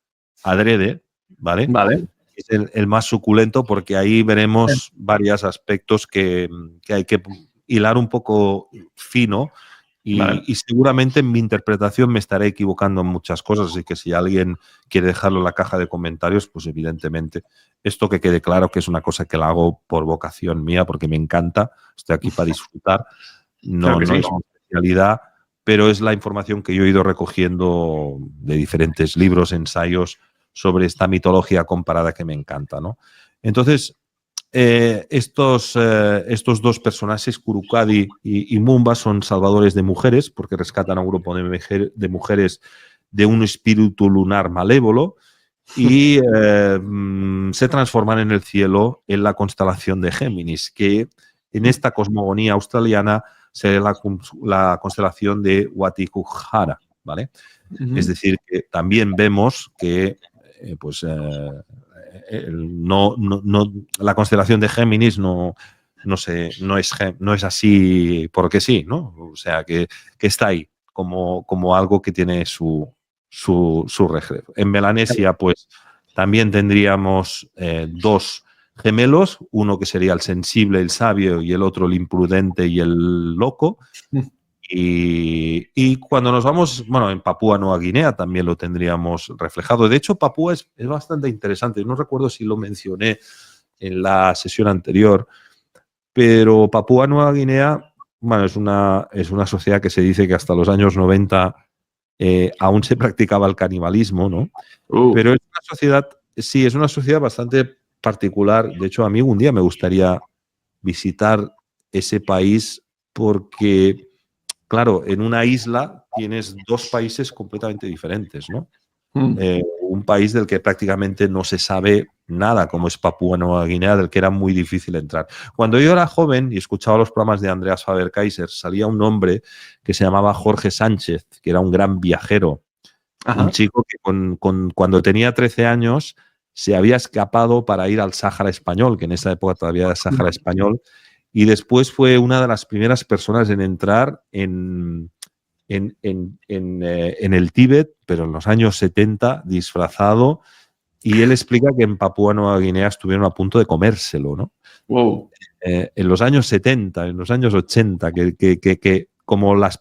adrede, ¿vale? Vale. Es el más suculento porque ahí veremos varios aspectos que hay que hilar un poco fino. Vale. Y seguramente en mi interpretación me estaré equivocando en muchas cosas, así que si alguien quiere dejarlo en la caja de comentarios, pues evidentemente esto que quede claro que es una cosa que la hago por vocación mía, porque me encanta, estoy aquí para disfrutar, Claro que no sí. es una especialidad, pero es la información que yo he ido recogiendo de diferentes libros, ensayos sobre esta mitología comparada que me encanta, ¿no? Entonces, estos dos personajes, Kurukadi y Mumba, son salvadores de mujeres porque rescatan a un grupo de mujeres de un espíritu lunar malévolo y se transforman en el cielo en la constelación de Géminis, que en esta cosmogonía australiana sería la constelación de Watikuhara, ¿vale? Es decir, que también vemos que la constelación de Géminis no es así porque sí, ¿no? O sea, que está ahí como algo que tiene su reflejo. En Melanesia, pues también tendríamos dos gemelos, uno que sería el sensible, el sabio, y el otro el imprudente y el loco. Y cuando nos vamos, bueno, en Papúa Nueva Guinea también lo tendríamos reflejado. De hecho, Papúa es bastante interesante. No recuerdo si lo mencioné en la sesión anterior, pero Papúa Nueva Guinea, bueno, es una sociedad que se dice que hasta los años 90 aún se practicaba el canibalismo, ¿no? Pero es una sociedad, sí, es una sociedad bastante particular. De hecho, a mí un día me gustaría visitar ese país porque, claro, en una isla tienes dos países completamente diferentes, ¿no? Un país del que prácticamente no se sabe nada, como es Papúa Nueva Guinea, del que era muy difícil entrar. Cuando yo era joven y escuchaba los programas de Andreas Faber-Kaiser, salía un hombre que se llamaba Jorge Sánchez, que era un gran viajero. Ajá. Un chico que cuando tenía 13 años se había escapado para ir al Sáhara Español, que en esa época todavía era Sáhara Español, y después fue una de las primeras personas en entrar en el Tíbet, pero en los años 70, disfrazado, y él explica que en Papúa Nueva Guinea estuvieron a punto de comérselo, ¿no? Wow. En los años 70, en los años 80, que como las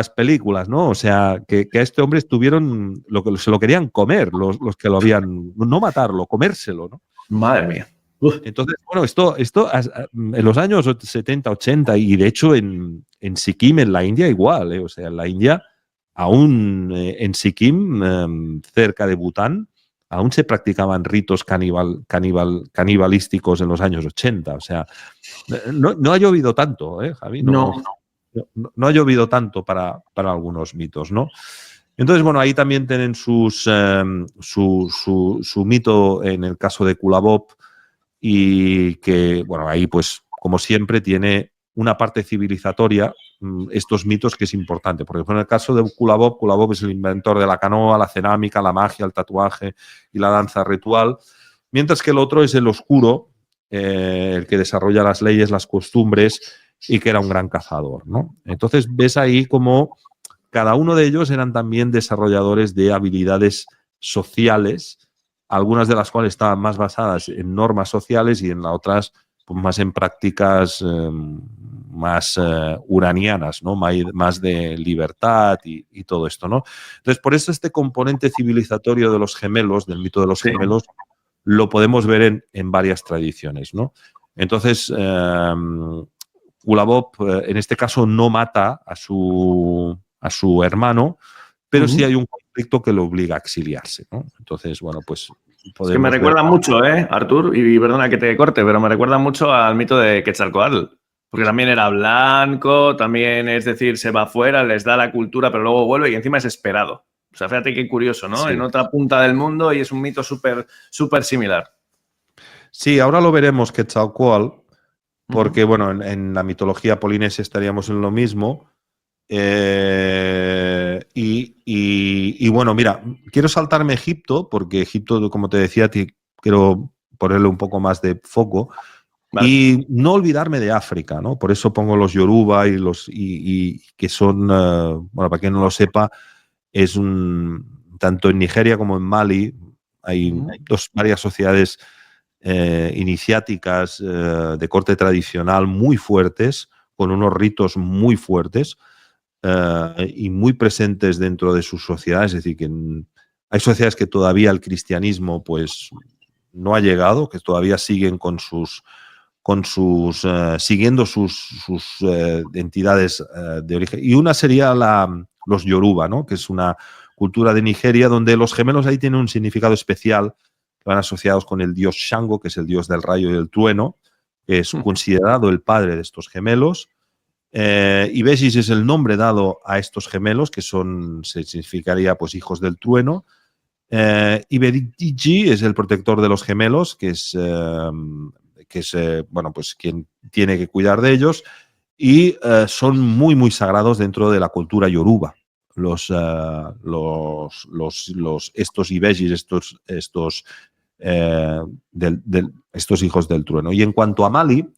películas, ¿no? O sea, que a este hombre estuvieron, se lo querían comer, los que lo habían, no matarlo, comérselo, ¿no? Madre mía. Entonces, bueno, esto en los años 70, 80, y de hecho en Sikkim, en la India, igual, ¿eh? O sea, en la India, aún en Sikkim, cerca de Bután, aún se practicaban ritos canibalísticos en los años 80. O sea, no ha llovido tanto, Javi? No. No ha llovido tanto para algunos mitos, ¿no? Entonces, bueno, ahí también tienen su mito en el caso de Kulabov, y que, bueno, ahí pues como siempre tiene una parte civilizatoria estos mitos que es importante. Por ejemplo, en el caso de Kulabov es el inventor de la canoa, la cerámica, la magia, el tatuaje y la danza ritual, mientras que el otro es el oscuro, el que desarrolla las leyes, las costumbres y que era un gran cazador, ¿no? Entonces ves ahí como cada uno de ellos eran también desarrolladores de habilidades sociales, algunas de las cuales estaban más basadas en normas sociales y en las otras pues, más en prácticas más uranianas, ¿no? Más de libertad y todo esto, ¿no? Entonces, por eso este componente civilizatorio de los gemelos, del mito de los gemelos, lo podemos ver en varias tradiciones, ¿no? Entonces, Kulabov, en este caso, no mata a su hermano, pero sí hay un conflicto que lo obliga a exiliarse, ¿no? Entonces, bueno, pues es que me recuerda mucho, Artur, y perdona que te corte, pero me recuerda mucho al mito de Quetzalcóatl, porque también era blanco, también, es decir, se va afuera, les da la cultura, pero luego vuelve y encima es esperado. O sea, fíjate qué curioso, ¿no? Sí. En otra punta del mundo y es un mito súper similar. Sí, ahora lo veremos Quetzalcóatl, porque, Ujú. bueno, en la mitología polinesia estaríamos en lo mismo. Bueno, mira, quiero saltarme Egipto, porque Egipto, como te decía, quiero ponerle un poco más de foco. Vale. Y no olvidarme de África, ¿no? Por eso pongo los Yoruba y que son, bueno, para quien no lo sepa, tanto en Nigeria como en Mali hay varias sociedades iniciáticas de corte tradicional muy fuertes, con unos ritos muy fuertes y muy presentes dentro de sus sociedades. Es decir, que hay sociedades que todavía el cristianismo pues no ha llegado, que todavía siguen siguiendo sus entidades de origen. Y una sería los Yoruba, ¿no? Que es una cultura de Nigeria donde los gemelos ahí tienen un significado especial, que van asociados con el dios Shango, que es el dios del rayo y del trueno, que es considerado el padre de estos gemelos. Ibesis es el nombre dado a estos gemelos, que se significaría pues hijos del trueno. Ibediji es el protector de los gemelos, que es bueno, pues quien tiene que cuidar de ellos, y son muy, muy sagrados dentro de la cultura yoruba. Estos Ibejis, estos hijos del trueno. Y en cuanto a Mali,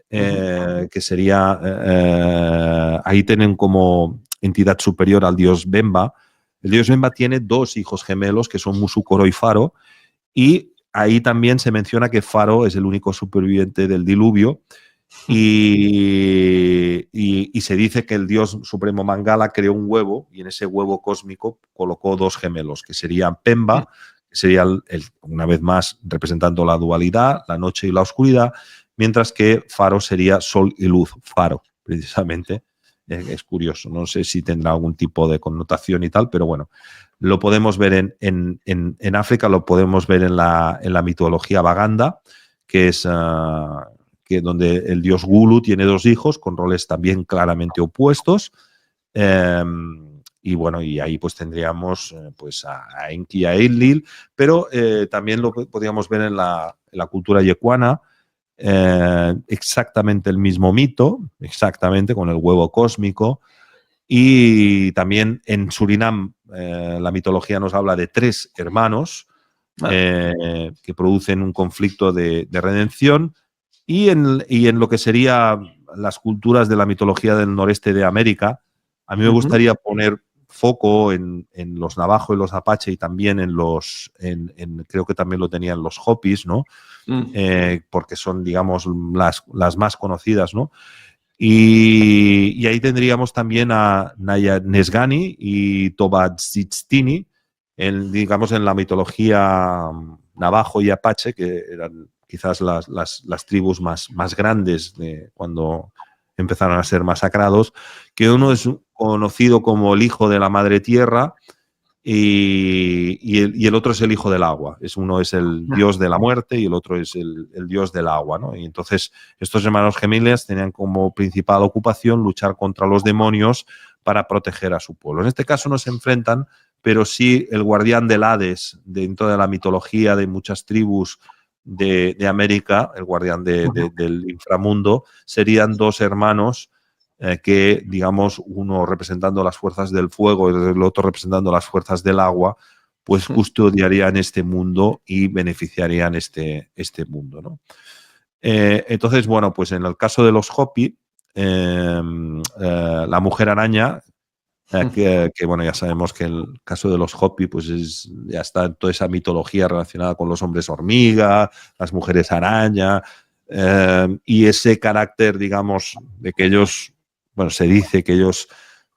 que sería, ahí tienen como entidad superior al dios Bemba. El dios Bemba tiene dos hijos gemelos, que son Musukoro y Faro, y ahí también se menciona que Faro es el único superviviente del diluvio, y se dice que el dios supremo Mangala creó un huevo y en ese huevo cósmico colocó dos gemelos, que serían Pemba, que sería una vez más representando la dualidad, la noche y la oscuridad, mientras que Faro sería sol y luz, Faro, precisamente. Es curioso, no sé si tendrá algún tipo de connotación y tal, pero bueno, lo podemos ver en África, lo podemos ver en la mitología Baganda, que es donde el dios Gulu tiene dos hijos con roles también claramente opuestos. Y bueno, y ahí pues tendríamos pues a Enki y a Enlil, pero también lo podríamos ver en la cultura yecuana, exactamente el mismo mito, exactamente con el huevo cósmico. Y también en Surinam la mitología nos habla de tres hermanos que producen un conflicto de redención. Y en lo que sería las culturas de la mitología del noreste de América, a mí me gustaría poner foco en los Navajo y los Apache, y también creo que también lo tenían los Hopis, ¿no? Porque son, digamos, las más conocidas, ¿no? Y ahí tendríamos también a Naya Nesgani y Tobatzitini, digamos, en la mitología Navajo y Apache, que eran quizás las tribus más grandes de cuando empezaron a ser masacrados, que uno es conocido como el hijo de la madre tierra y el otro es el hijo del agua. Uno es el dios de la muerte y el otro es el dios del agua, ¿no? Y entonces estos hermanos gemelos tenían como principal ocupación luchar contra los demonios para proteger a su pueblo. En este caso no se enfrentan, pero sí el guardián del Hades, dentro de la mitología de muchas tribus de América, el guardián del inframundo, serían dos hermanos que, digamos, uno representando las fuerzas del fuego y el otro representando las fuerzas del agua, pues custodiarían este mundo y beneficiarían este mundo, ¿no? Entonces, bueno, pues en el caso de los Hopi, la mujer araña, que bueno, ya sabemos que el caso de los Hopi, pues ya está en toda esa mitología relacionada con los hombres hormiga, las mujeres araña, y ese carácter, digamos, de que ellos, bueno, se dice que ellos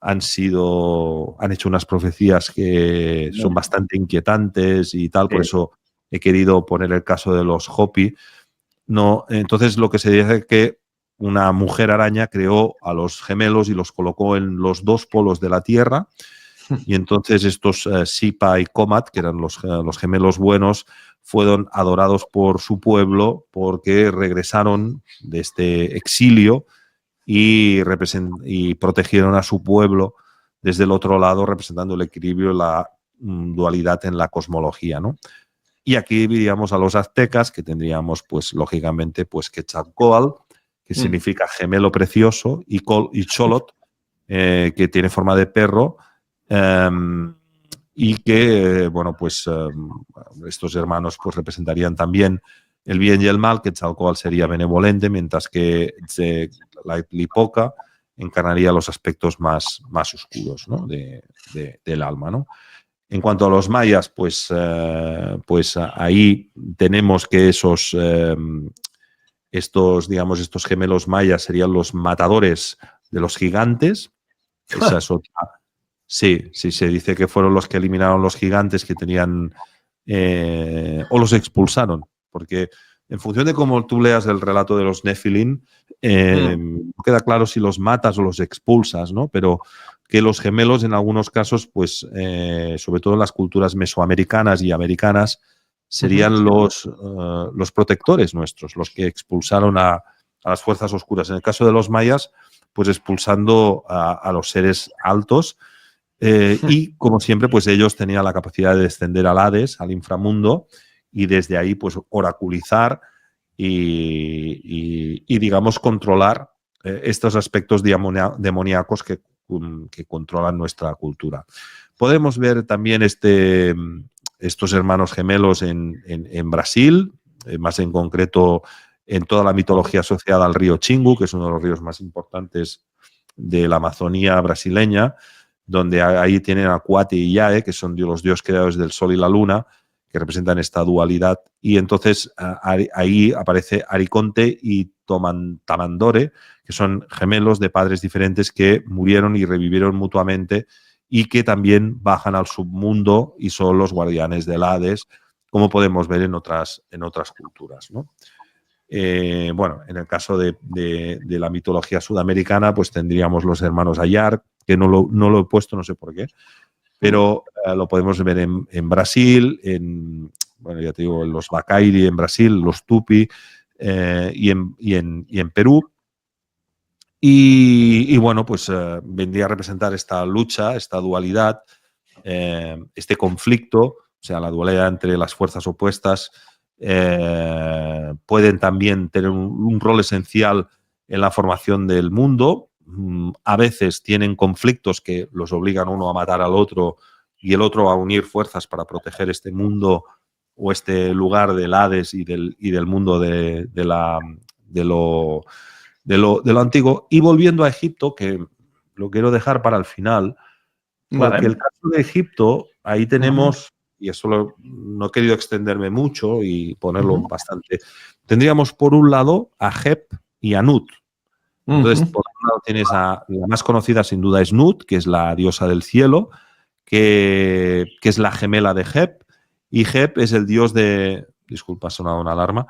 han hecho unas profecías que son bastante inquietantes y tal, por eso he querido poner el caso de los Hopi. No, entonces lo que se dice es que una mujer araña creó a los gemelos y los colocó en los dos polos de la Tierra, y entonces estos Sipa y Comat, que eran los gemelos buenos, fueron adorados por su pueblo porque regresaron de este exilio y protegieron a su pueblo desde el otro lado, representando el equilibrio, la dualidad en la cosmología, ¿no? Y aquí diríamos a los aztecas, que tendríamos, pues, lógicamente, pues, Quetzalcóatl, que significa gemelo precioso, y Xolotl, que tiene forma de perro, y que, bueno, pues estos hermanos pues representarían también el bien y el mal. Quetzalcóatl sería benevolente, mientras que Lipoca encarnaría los aspectos más oscuros, ¿no? del alma, ¿no? En cuanto a los mayas, pues ahí tenemos que estos gemelos mayas serían los matadores de los gigantes. Esa es otra. Sí, se dice que fueron los que eliminaron los gigantes que tenían o los expulsaron, porque en función de cómo tú leas el relato de los Nefilim, no queda claro si los matas o los expulsas, ¿no? Pero que los gemelos en algunos casos, pues sobre todo en las culturas mesoamericanas y americanas, serían los protectores nuestros, los que expulsaron a las fuerzas oscuras. En el caso de los mayas, pues expulsando a los seres altos, y como siempre, pues ellos tenían la capacidad de descender al Hades, al inframundo, y desde ahí pues oraculizar y digamos controlar estos aspectos demoníacos que controlan nuestra cultura. Podemos ver también estos hermanos gemelos en Brasil, más en concreto en toda la mitología asociada al río Xingu, que es uno de los ríos más importantes de la Amazonía brasileña, donde ahí tienen a Cuate y Yae, que son los dioses creadores del sol y la luna, que representan esta dualidad. Y entonces ahí aparece Ariconte y Tamandore, que son gemelos de padres diferentes que murieron y revivieron mutuamente y que también bajan al submundo y son los guardianes del Hades, como podemos ver en otras culturas, ¿no? Bueno, en el caso de la mitología sudamericana, pues tendríamos los hermanos Ayar, que no lo he puesto, no sé por qué, pero lo podemos ver en Brasil, bueno, ya te digo, en los Bacairi en Brasil, los Tupi, y en Perú. Y bueno, pues vendría a representar esta lucha, esta dualidad, este conflicto, o sea, la dualidad entre las fuerzas opuestas. Pueden también tener un rol esencial en la formación del mundo. A veces tienen conflictos que los obligan uno a matar al otro y el otro a unir fuerzas para proteger este mundo o este lugar del Hades y del mundo de lo antiguo. Y volviendo a Egipto, que lo quiero dejar para el final, porque el caso de Egipto, ahí tenemos, y eso no he querido extenderme mucho y ponerlo bastante, tendríamos por un lado a Hep y a Nut. Entonces, por un lado tienes la más conocida sin duda es Nut, que es la diosa del cielo, que es la gemela de Hep, y Hep es el dios de... Disculpa, ha sonado una alarma.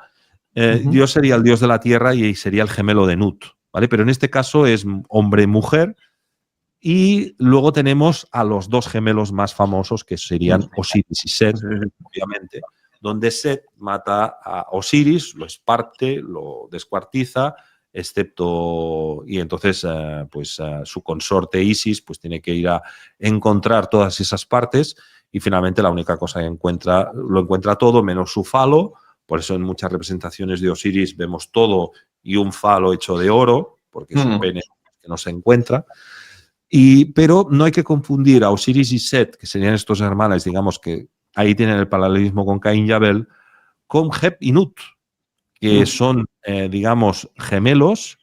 Dios sería el dios de la tierra y sería el gemelo de Nut, ¿vale? Pero en este caso es hombre-mujer. Y luego tenemos a los dos gemelos más famosos, que serían Osiris y Set, obviamente, donde Set mata a Osiris, lo esparte, lo descuartiza, excepto... Y entonces su consorte Isis pues tiene que ir a encontrar todas esas partes y finalmente la única cosa que lo encuentra todo menos su falo. Por eso en muchas representaciones de Osiris vemos todo y un falo hecho de oro, porque es un pene que no se encuentra. Pero no hay que confundir a Osiris y Set, que serían estos hermanos, digamos que ahí tienen el paralelismo con Caín y Abel, con Hep y Nut, que son, digamos, gemelos,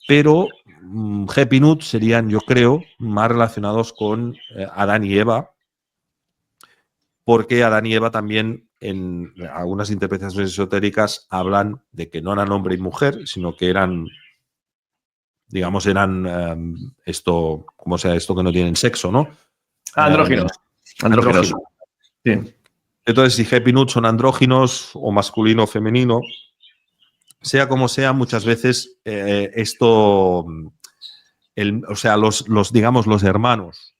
pero Hep y Nut serían, yo creo, más relacionados con Adán y Eva, porque Adán y Eva también, en algunas interpretaciones esotéricas, hablan de que no eran hombre y mujer, sino que eran... digamos, eran esto que no tienen sexo, ¿no? Andróginos. Sí. Entonces, si Hep y Nut son andróginos o masculino o femenino, sea como sea, muchas veces los hermanos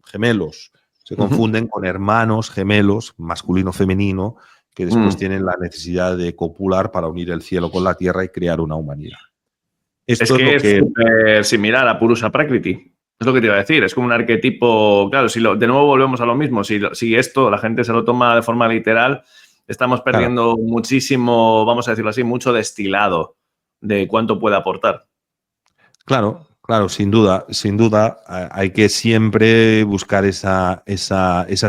gemelos se confunden con hermanos gemelos masculino femenino que después tienen la necesidad de copular para unir el cielo con la tierra y crear una humanidad. Esto es súper similar a Purusa Prakriti. Es lo que te iba a decir, es como un arquetipo, claro, de nuevo volvemos a lo mismo, si esto la gente se lo toma de forma literal, estamos Claro. perdiendo muchísimo, vamos a decirlo así, mucho destilado de cuánto puede aportar. Claro, claro, sin duda, hay que siempre buscar esa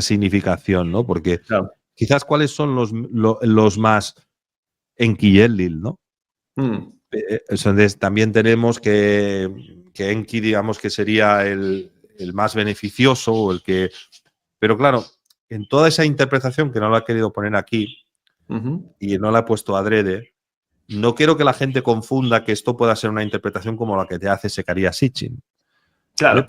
significación, ¿no? Porque Claro. quizás cuáles son los más Enki-Elil, ¿no? Entonces, también tenemos que Enki, digamos que sería el más beneficioso o el que. Pero claro, en toda esa interpretación que no la he querido poner aquí y no la he puesto adrede, no quiero que la gente confunda que esto pueda ser una interpretación como la que te hace Zecaria Sitchin, ¿vale? Claro.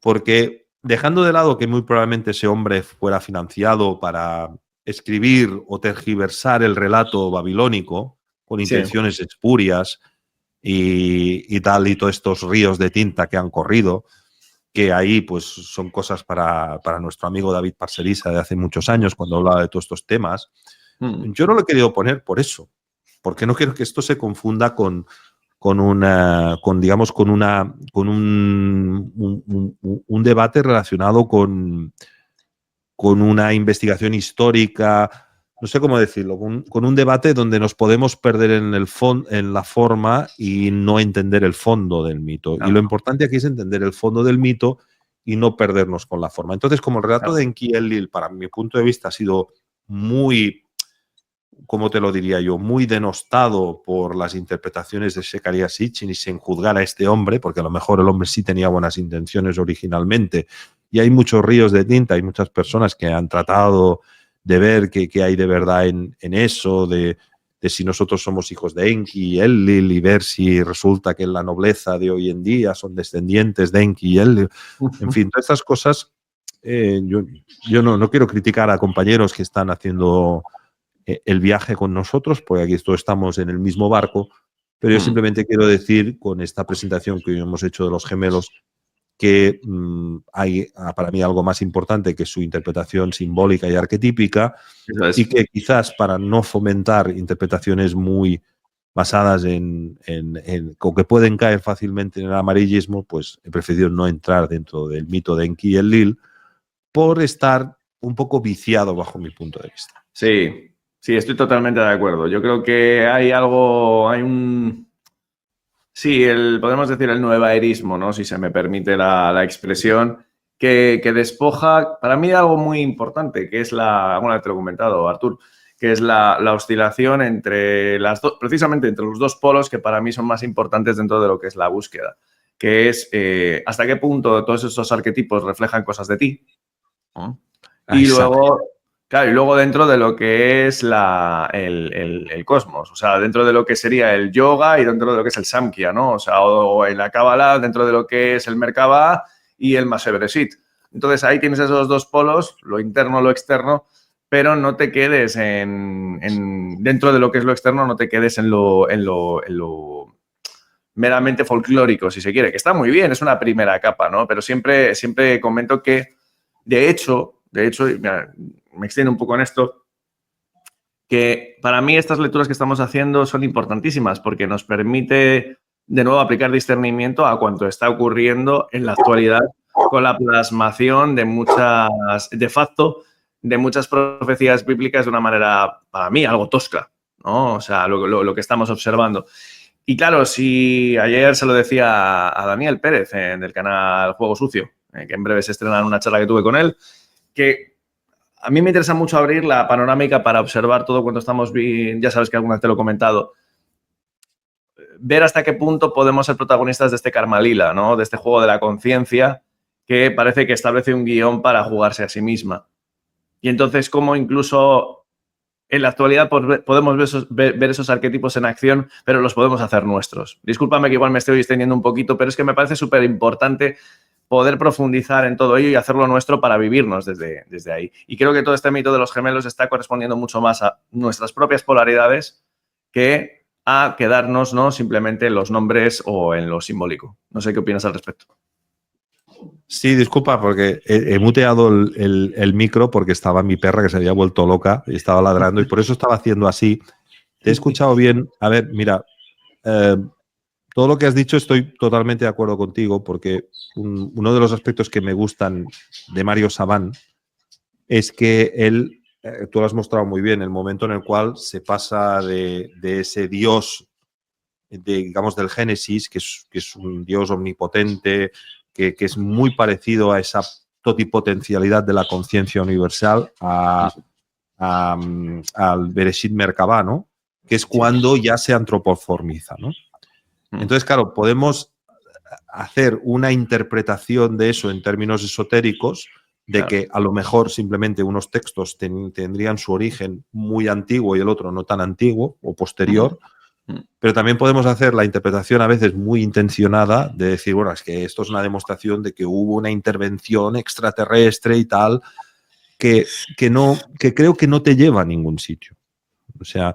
Porque dejando de lado que muy probablemente ese hombre fuera financiado para escribir o tergiversar el relato babilónico con Sí. intenciones espurias y tal, y todos estos ríos de tinta que han corrido, que ahí pues son cosas para nuestro amigo David Parcerisa de hace muchos años, cuando hablaba de todos estos temas. Yo no lo he querido poner por eso, porque no quiero que esto se confunda con un debate relacionado con una investigación histórica, no sé cómo decirlo, con un debate donde nos podemos perder en la forma y no entender el fondo del mito. Claro. Y lo importante aquí es entender el fondo del mito y no perdernos con la forma. Entonces, como el relato de Enki-Elil, para mi punto de vista, ha sido muy, ¿cómo te lo diría yo?, muy denostado por las interpretaciones de Zecaria Sitchin y sin juzgar a este hombre, porque a lo mejor el hombre sí tenía buenas intenciones originalmente. Y hay muchos ríos de tinta, hay muchas personas que han tratado de ver qué hay de verdad en eso, de si nosotros somos hijos de Enki y Enlil, y ver si resulta que en la nobleza de hoy en día son descendientes de Enki y Enlil. En fin, todas estas cosas, yo no quiero criticar a compañeros que están haciendo el viaje con nosotros, porque aquí todos estamos en el mismo barco, pero yo simplemente quiero decir con esta presentación que hoy hemos hecho de los gemelos que hay para mí algo más importante que su interpretación simbólica y arquetípica, y que quizás para no fomentar interpretaciones muy basadas o que pueden caer fácilmente en el amarillismo, pues he preferido no entrar dentro del mito de Enki y Enlil por estar un poco viciado bajo mi punto de vista. Sí, sí, estoy totalmente de acuerdo. Yo creo que sí, podemos decir el nuevaerismo, ¿no? Si se me permite la expresión, que despoja, para mí, de algo muy importante, que es bueno, te lo he comentado, Artur, que es la oscilación entre precisamente entre los dos polos que para mí son más importantes dentro de lo que es la búsqueda, que es hasta qué punto todos esos arquetipos reflejan cosas de ti, ¿no? Y luego, claro, y luego dentro de lo que es el cosmos, o sea, dentro de lo que sería el yoga y dentro de lo que es el Samkhya, ¿no? O sea, o en la Kabbalah, dentro de lo que es el Merkabah y el Masebreshit. Entonces ahí tienes esos dos polos, lo interno, lo externo, pero no te quedes dentro de lo que es lo externo, no te quedes en lo meramente folclórico, si se quiere, que está muy bien, es una primera capa, ¿no? Pero siempre comento que, de hecho, me extiendo un poco en esto, que para mí estas lecturas que estamos haciendo son importantísimas porque nos permite de nuevo aplicar discernimiento a cuanto está ocurriendo en la actualidad con la plasmación de facto, de muchas profecías bíblicas de una manera, para mí, algo tosca, ¿no? O sea, lo que estamos observando. Y claro, si ayer se lo decía a Daniel Pérez del canal Juego Sucio, que en breve se estrena en una charla que tuve con él, que a mí me interesa mucho abrir la panorámica para observar todo cuando estamos bien. Ya sabes que alguna vez te lo he comentado. Ver hasta qué punto podemos ser protagonistas de este Karma Lila, ¿no? De este juego de la conciencia que parece que establece un guión para jugarse a sí misma. Y entonces, cómo incluso en la actualidad podemos ver esos arquetipos en acción, pero los podemos hacer nuestros. Discúlpame que igual me estoy extendiendo un poquito, pero es que me parece súper importante poder profundizar en todo ello y hacerlo nuestro para vivirnos desde ahí. Y creo que todo este mito de los gemelos está correspondiendo mucho más a nuestras propias polaridades que a quedarnos, ¿no?, simplemente en los nombres o en lo simbólico. No sé qué opinas al respecto. Sí, disculpa, porque he muteado el micro porque estaba mi perra que se había vuelto loca y estaba ladrando y por eso estaba haciendo así. Te he escuchado bien. A ver, mira, todo lo que has dicho estoy totalmente de acuerdo contigo, porque uno de los aspectos que me gustan de Mario Saban es que él, tú lo has mostrado muy bien, el momento en el cual se pasa de ese Dios, digamos, del Génesis, que es un Dios omnipotente, que es muy parecido a esa totipotencialidad de la conciencia universal, al Bereshit Merkabah, ¿no? Que es cuando ya se antropoformiza, ¿no? Entonces, claro, podemos hacer una interpretación de eso en términos esotéricos, de que a lo mejor simplemente unos textos tendrían su origen muy antiguo y el otro no tan antiguo o posterior, pero también podemos hacer la interpretación a veces muy intencionada de decir, bueno, es que esto es una demostración de que hubo una intervención extraterrestre y tal, que creo que no te lleva a ningún sitio. O sea,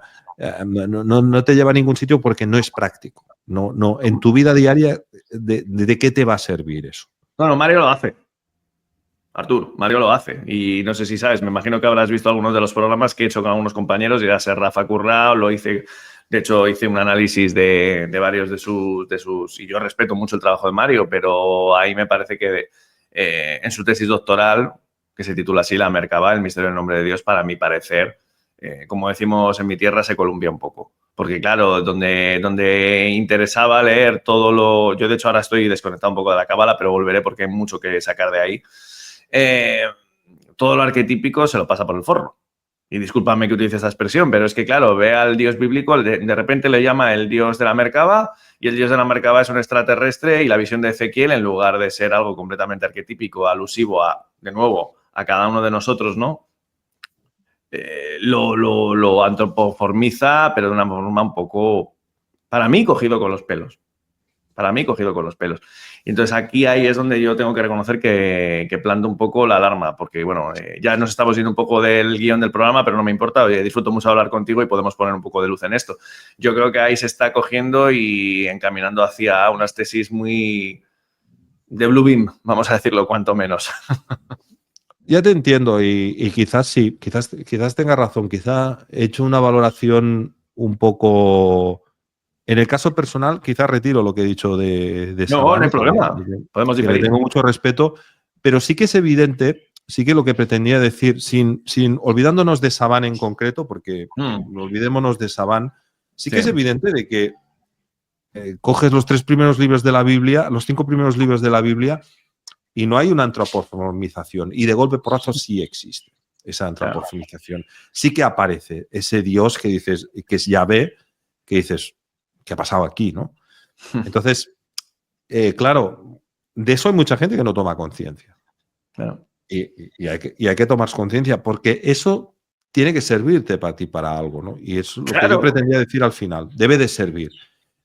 no te lleva a ningún sitio porque no es práctico. No, en tu vida diaria, ¿de qué te va a servir eso? No, Mario lo hace. Artur, Mario lo hace. Y no sé si sabes, me imagino que habrás visto algunos de los programas que he hecho con algunos compañeros, ya sea Rafa Currao, lo hice, de hecho hice un análisis de varios de sus, y yo respeto mucho el trabajo de Mario, pero ahí me parece que en su tesis doctoral, que se titula así, La Merkabah, el misterio del nombre de Dios, para mi parecer, como decimos en mi tierra, se columpia un poco. Porque claro, donde interesaba leer todo lo... Yo de hecho ahora estoy desconectado un poco de la cábala, pero volveré porque hay mucho que sacar de ahí. Todo lo arquetípico se lo pasa por el forro. Y discúlpame que utilice esta expresión, pero es que, claro, ve al dios bíblico, de repente le llama el dios de la Merkabah, y el dios de la Merkabah es un extraterrestre, y la visión de Ezequiel, en lugar de ser algo completamente arquetípico, alusivo a, de nuevo, a cada uno de nosotros, ¿no? Lo antropoformiza, pero de una forma un poco, para mí, cogido con los pelos. Para mí, cogido con los pelos. Y entonces aquí ahí es donde yo tengo que reconocer que planto un poco la alarma, porque bueno, ya nos estamos yendo un poco del guión del programa, pero no me importa, oye, disfruto mucho hablar contigo y podemos poner un poco de luz en esto. Yo creo que ahí se está cogiendo y encaminando hacia unas tesis muy de Blue Beam, vamos a decirlo cuanto menos. Ya te entiendo y quizás sí, quizás tenga razón, quizás he hecho una valoración un poco... En el caso personal, quizás retiro lo que he dicho de No, Saban, no hay problema. Podemos que le diferir. tengo mucho respeto, pero sí que es evidente, sí que lo que pretendía decir, sin olvidándonos de Saban en concreto, porque olvidémonos de Saban, sí que es evidente de que coges los 3 primeros libros de la Biblia, los 5 primeros libros de la Biblia, y no hay una antropomorfización, y de golpe porrazo sí existe esa antropomorfización. Sí que aparece ese Dios que dices, que es Yahvé, que dices, ¿qué ha pasado aquí, no? Entonces, claro, de eso hay mucha gente que no toma conciencia. Claro. Y hay que tomar conciencia, porque eso tiene que servirte para ti para algo, ¿no? Y es lo que yo pretendía decir al final, debe de servir.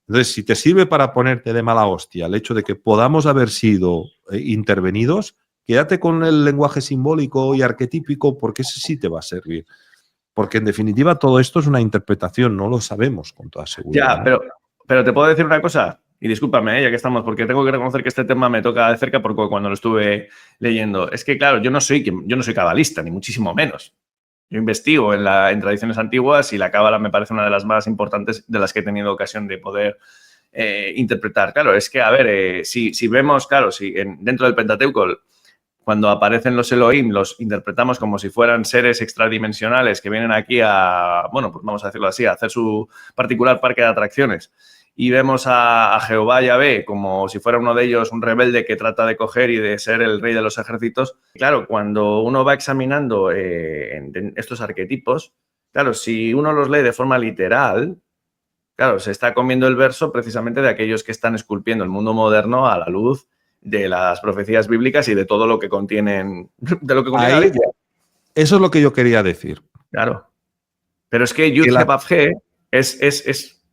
Entonces, si te sirve para ponerte de mala hostia el hecho de que podamos haber sido intervenidos, quédate con el lenguaje simbólico y arquetípico, porque ese sí te va a servir. Porque en definitiva todo esto es una interpretación, no lo sabemos con toda seguridad. Ya, pero te puedo decir una cosa, y discúlpame, ya que estamos, porque tengo que reconocer que este tema me toca de cerca porque cuando lo estuve leyendo. Es que, claro, yo no soy cabalista, ni muchísimo menos. Yo investigo en tradiciones antiguas y la cábala me parece una de las más importantes de las que he tenido ocasión de poder interpretar. Claro, es que, a ver, si vemos, claro, si dentro del Pentateuco, cuando aparecen los Elohim, los interpretamos como si fueran seres extradimensionales que vienen aquí a, bueno, pues vamos a decirlo así, a hacer su particular parque de atracciones. Y vemos a Jehová Yahvé como si fuera uno de ellos un rebelde que trata de coger y de ser el rey de los ejércitos. Claro, cuando uno va examinando estos arquetipos, claro, si uno los lee de forma literal, claro, se está comiendo el verso precisamente de aquellos que están esculpiendo el mundo moderno a la luz de las profecías bíblicas y de todo lo que contienen, de lo que contiene la Biblia. Eso es lo que yo quería decir. Claro. Pero es que Yud-He-Vav-He es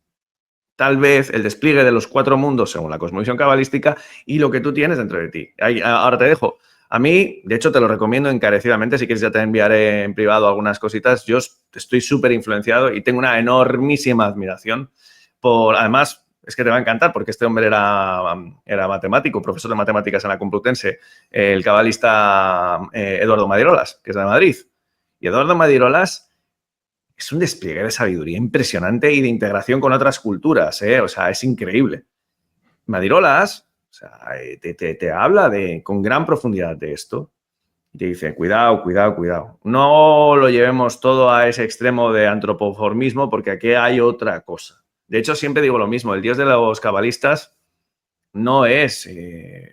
tal vez el despliegue de los 4 mundos según la cosmovisión cabalística y lo que tú tienes dentro de ti. Ahora te dejo. A mí, de hecho, te lo recomiendo encarecidamente. Si quieres, ya te enviaré en privado algunas cositas. Yo estoy súper influenciado y tengo una enormísima admiración por, además, es que te va a encantar porque este hombre era matemático, profesor de matemáticas en la Complutense, el cabalista Eduardo Madirolas, que es de Madrid. Y Eduardo Madirolas es un despliegue de sabiduría impresionante y de integración con otras culturas, ¿eh? O sea, es increíble. Madirolas, o sea, te habla con gran profundidad de esto. Y te dice, cuidado, cuidado, cuidado. No lo llevemos todo a ese extremo de antropoformismo porque aquí hay otra cosa. De hecho, siempre digo lo mismo. El dios de los cabalistas no es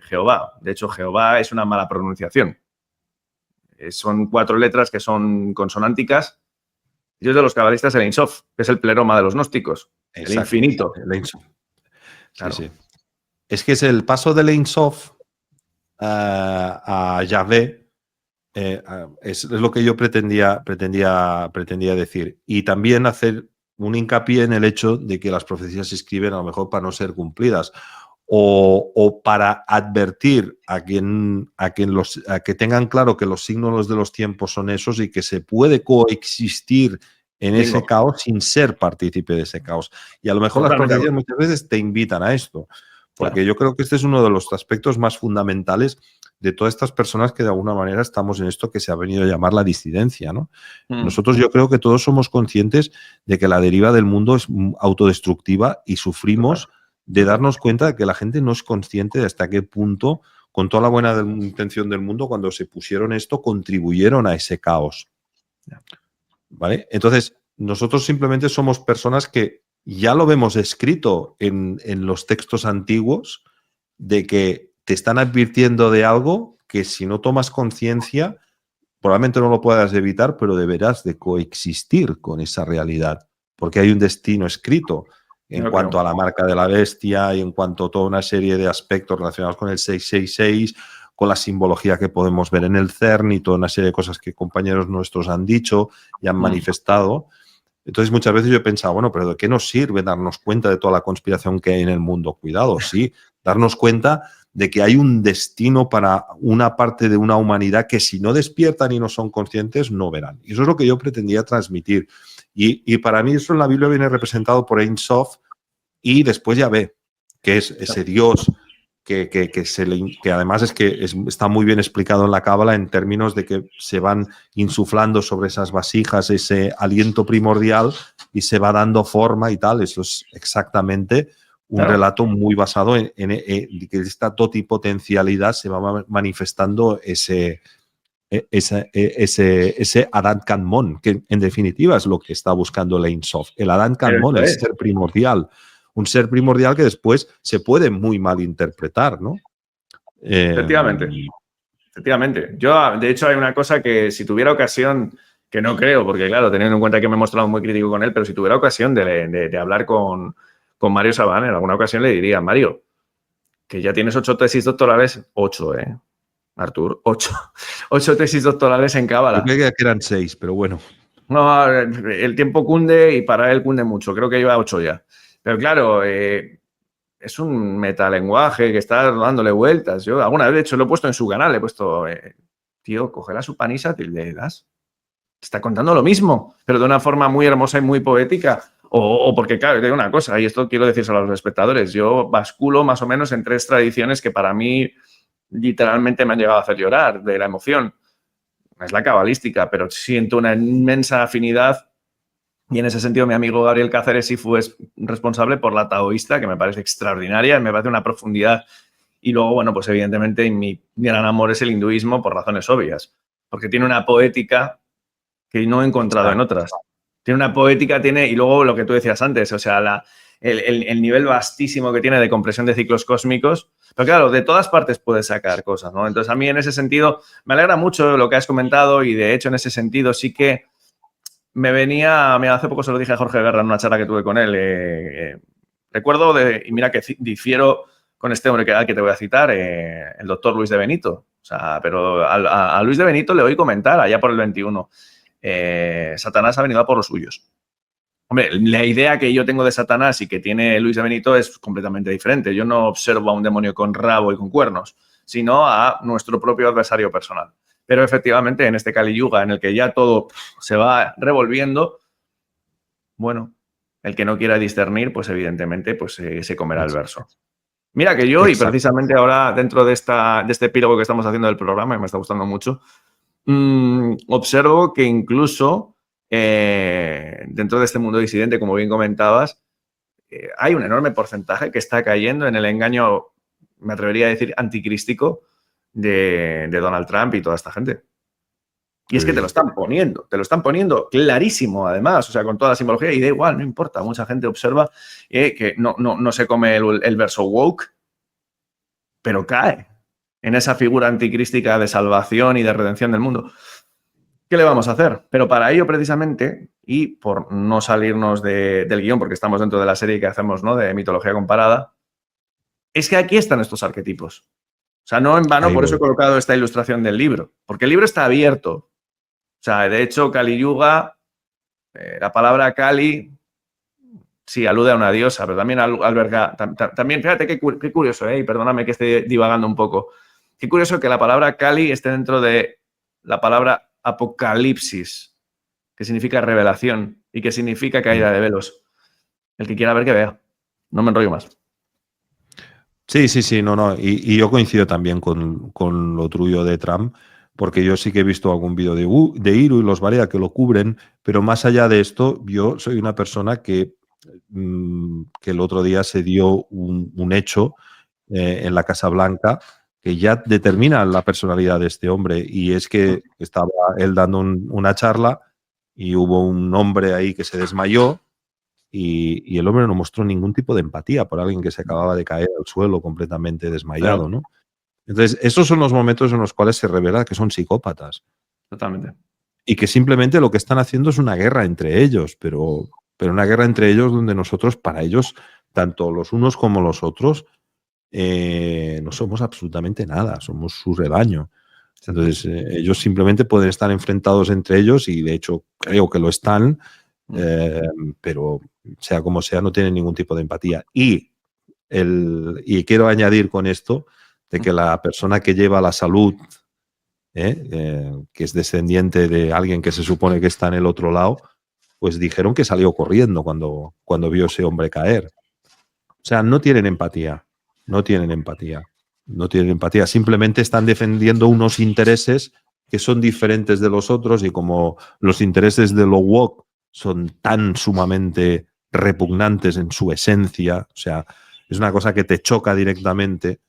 Jehová. De hecho, Jehová es una mala pronunciación. Son 4 letras que son consonánticas. El dios de los cabalistas es el Ein Sof, que es el pleroma de los gnósticos. Exacto. El infinito. El Ein Sof. Claro. Sí, sí. Es que es el paso del Ein Sof a Yahvé. Es lo que yo pretendía decir. Y también hacer un hincapié en el hecho de que las profecías se escriben a lo mejor para no ser cumplidas o para advertir a que tengan claro que los signos de los tiempos son esos y que se puede coexistir en ese caos sin ser partícipe de ese caos. Y a lo mejor las profecías muchas veces te invitan a esto. Porque yo creo que este es uno de los aspectos más fundamentales de todas estas personas que de alguna manera estamos en esto que se ha venido a llamar la disidencia, ¿no? Nosotros yo creo que todos somos conscientes de que la deriva del mundo es autodestructiva y sufrimos de darnos cuenta de que la gente no es consciente de hasta qué punto, con toda la buena intención del mundo, cuando se pusieron esto, contribuyeron a ese caos. ¿Vale? Entonces, nosotros simplemente somos personas que ya lo vemos escrito en los textos antiguos de que te están advirtiendo de algo que si no tomas conciencia, probablemente no lo puedas evitar, pero deberás de coexistir con esa realidad, porque hay un destino escrito en cuanto a la marca de la bestia y en cuanto a toda una serie de aspectos relacionados con el 666, con la simbología que podemos ver en el CERN y toda una serie de cosas que compañeros nuestros han dicho y han manifestado. Entonces, muchas veces yo he pensado, bueno, pero ¿de qué nos sirve darnos cuenta de toda la conspiración que hay en el mundo? Cuidado, sí, darnos cuenta de que hay un destino para una parte de una humanidad que si no despiertan y no son conscientes, no verán. Y eso es lo que yo pretendía transmitir. Y para mí eso en la Biblia viene representado por Ein Sof y después Yahvé, que es ese Dios que además está muy bien explicado en la Cábala en términos de que se van insuflando sobre esas vasijas ese aliento primordial y se va dando forma y tal. Eso es exactamente un relato muy basado en que esta totipotencialidad se va manifestando ese Adán Kadmon, que en definitiva es lo que está buscando el Ein Sof. El Adán Kadmon, el ser primordial. Un ser primordial que después se puede muy mal interpretar, ¿no? Efectivamente. Efectivamente. Yo, de hecho, hay una cosa que si tuviera ocasión, que no creo, porque claro, teniendo en cuenta que me he mostrado muy crítico con él, pero si tuviera ocasión de hablar con Mario Sabán, en alguna ocasión le diría, Mario, que ya tienes 8 tesis doctorales, 8, Artur, 8 tesis doctorales en Cábala. Yo creía que eran 6, pero bueno. No, el tiempo cunde y para él cunde mucho. Creo que lleva 8 ya. Pero claro, es un metalenguaje que está dándole vueltas. Yo alguna vez, de hecho, lo he puesto en su canal. He puesto, tío, coge la supanisa y le das. Te está contando lo mismo, pero de una forma muy hermosa y muy poética. O porque, claro, te digo una cosa, y esto quiero decírselo a los espectadores. Yo basculo más o menos en 3 tradiciones que para mí literalmente me han llegado a hacer llorar de la emoción. Es la cabalística, pero siento una inmensa afinidad. Y en ese sentido, mi amigo Gabriel Cáceres sí fue responsable por la taoísta, que me parece extraordinaria, me parece una profundidad. Y luego, bueno, pues evidentemente mi gran amor es el hinduismo por razones obvias, porque tiene una poética que no he encontrado en otras. Tiene una poética, y luego lo que tú decías antes, o sea, el nivel vastísimo que tiene de compresión de ciclos cósmicos. Pero claro, de todas partes puedes sacar cosas, ¿no? Entonces, a mí en ese sentido me alegra mucho lo que has comentado y de hecho en ese sentido sí que me venía, mira, hace poco se lo dije a Jorge Guerra en una charla que tuve con él. Recuerdo, y mira que difiero con este hombre que te voy a citar, el doctor Luis de Benito. O sea, pero a Luis de Benito le oí comentar allá por el 21. Satanás ha venido a por los suyos. Hombre, la idea que yo tengo de Satanás y que tiene Luis de Benito es completamente diferente. Yo no observo a un demonio con rabo y con cuernos, sino a nuestro propio adversario personal. Pero efectivamente, en este Kali Yuga, en el que ya todo se va revolviendo, bueno, el que no quiera discernir, pues evidentemente pues, se comerá el verso. Mira que yo, y precisamente ahora dentro de este epílogo que estamos haciendo del programa, y me está gustando mucho, observo que incluso dentro de este mundo disidente, como bien comentabas, hay un enorme porcentaje que está cayendo en el engaño, me atrevería a decir, anticrístico de Donald Trump y toda esta gente. Y es que te lo están poniendo clarísimo, además, o sea, con toda la simbología, y da igual, no importa. Mucha gente observa que no se come el verso woke, pero cae en esa figura anticrística de salvación y de redención del mundo. ¿Qué le vamos a hacer? Pero para ello, precisamente, y por no salirnos del guión, porque estamos dentro de la serie que hacemos, ¿no?, de mitología comparada, es que aquí están estos arquetipos. O sea, no en vano, Ahí por eso voy. he colocado esta ilustración del libro, porque el libro está abierto. O sea, de hecho, Kali Yuga, la palabra Kali, sí, alude a una diosa, pero también alberga, también, fíjate qué curioso, y perdóname que esté divagando un poco, qué curioso que la palabra Kali esté dentro de la palabra apocalipsis, que significa revelación y que significa caída de velos. El que quiera ver, que vea. No me enrollo más. Sí, no. Y yo coincido también con lo tuyo de Trump, porque yo sí que he visto algún vídeo de Iru y los Barea que lo cubren, pero más allá de esto, yo soy una persona que el otro día se dio un hecho en la Casa Blanca que ya determina la personalidad de este hombre, y es que estaba él dando una charla y hubo un hombre ahí que se desmayó. Y el hombre no mostró ningún tipo de empatía por alguien que se acababa de caer al suelo completamente desmayado, ¿no? Entonces, esos son los momentos en los cuales se revela que son psicópatas. Totalmente. Y que simplemente lo que están haciendo es una guerra entre ellos, pero una guerra entre ellos donde nosotros, para ellos, tanto los unos como los otros, no somos absolutamente nada, somos su rebaño. Entonces, ellos simplemente pueden estar enfrentados entre ellos, y de hecho creo que lo están, pero sea como sea, no tienen ningún tipo de empatía. Y quiero añadir con esto de que la persona que lleva la salud, que es descendiente de alguien que se supone que está en el otro lado, pues dijeron que salió corriendo cuando vio a ese hombre caer. O sea, no tienen empatía, no tienen empatía, no tienen empatía. Simplemente están defendiendo unos intereses que son diferentes de los otros, y como los intereses de lo woke son tan sumamente repugnantes en su esencia, o sea, es una cosa que te choca directamente,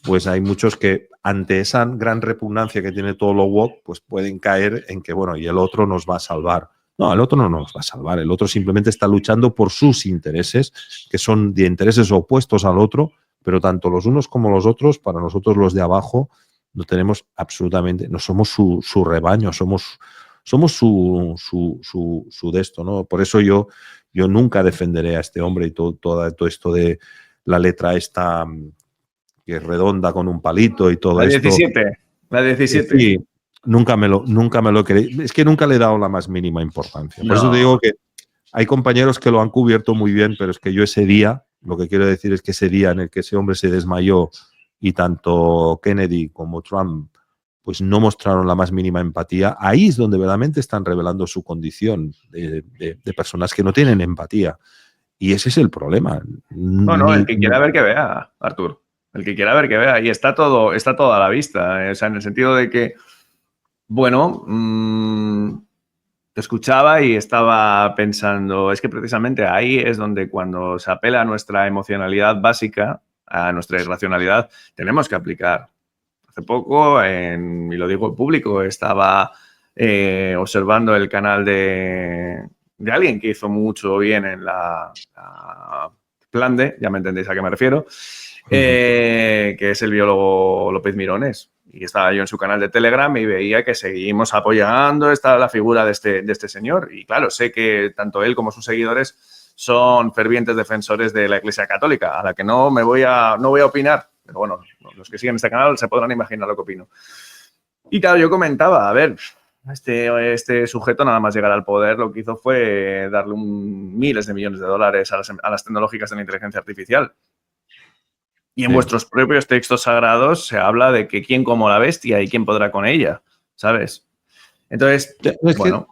pues hay muchos que ante esa gran repugnancia que tiene todo lo woke, pues pueden caer en que, bueno, y el otro nos va a salvar. No, el otro no nos va a salvar, el otro simplemente está luchando por sus intereses, que son de intereses opuestos al otro, pero tanto los unos como los otros, para nosotros los de abajo, no tenemos absolutamente, no somos su rebaño, somos su de esto, ¿no? Por eso yo nunca defenderé a este hombre y todo esto de la letra esta que es redonda con un palito y todo La esto. 17. La 17. Sí, nunca me lo he creído. Es que nunca le he dado la más mínima importancia. Por eso te No. digo que hay compañeros que lo han cubierto muy bien, pero es que yo ese día, lo que quiero decir es que ese día en el que ese hombre se desmayó y tanto Kennedy como Trump pues no mostraron la más mínima empatía, ahí es donde verdaderamente están revelando su condición de personas que no tienen empatía. Y ese es el problema. No, el que quiera ver que vea, Artur. El que quiera ver que vea. Y está todo a la vista. O sea, en el sentido de que, bueno, te escuchaba y estaba pensando, es que precisamente ahí es donde, cuando se apela a nuestra emocionalidad básica, a nuestra irracionalidad, tenemos que aplicar. Hace poco, y lo digo en público, estaba observando el canal de alguien que hizo mucho bien en la Plan D, ya me entendéis a qué me refiero, que es el biólogo López Mirones. Y estaba yo en su canal de Telegram y veía que seguimos apoyando la figura de este señor. Y claro, sé que tanto él como sus seguidores son fervientes defensores de la Iglesia Católica, a la que no voy a opinar. Pero bueno, los que siguen este canal se podrán imaginar lo que opino. Y claro, yo comentaba, a ver, este sujeto, nada más llegar al poder, lo que hizo fue darle miles de millones de dólares a las tecnológicas de la inteligencia artificial. Y en vuestros propios textos sagrados se habla de que quién como la bestia y quién podrá con ella, ¿sabes? Entonces, bueno.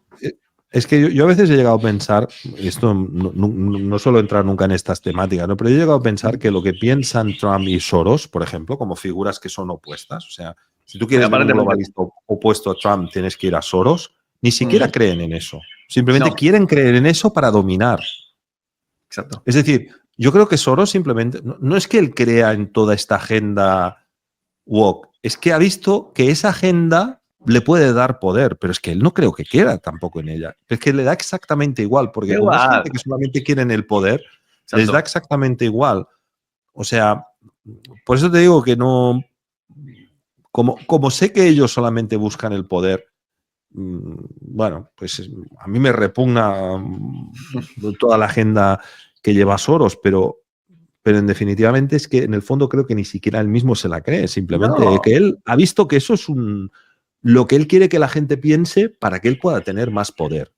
Es que yo a veces he llegado a pensar, esto no suelo entrar nunca en estas temáticas, ¿no? Pero he llegado a pensar que lo que piensan Trump y Soros, por ejemplo, como figuras que son opuestas, o sea, si tú quieres ver un globalista opuesto a Trump, tienes que ir a Soros, ni siquiera creen en eso. Simplemente quieren creer en eso para dominar. Exacto. Es decir, Yo creo que Soros simplemente, no es que él crea en toda esta agenda woke, es que ha visto que esa agenda le puede dar poder, pero es que él no creo que quiera tampoco en ella. Es que le da exactamente igual, porque como es Igual. gente que solamente quieren el poder, les Exacto. da exactamente igual. O sea, por eso te digo que no... Como sé que ellos solamente buscan el poder, bueno, pues a mí me repugna toda la agenda que lleva Soros, pero en definitivamente es que en el fondo creo que ni siquiera él mismo se la cree, simplemente No. que él ha visto que eso es lo que él quiere que la gente piense para que él pueda tener más poder.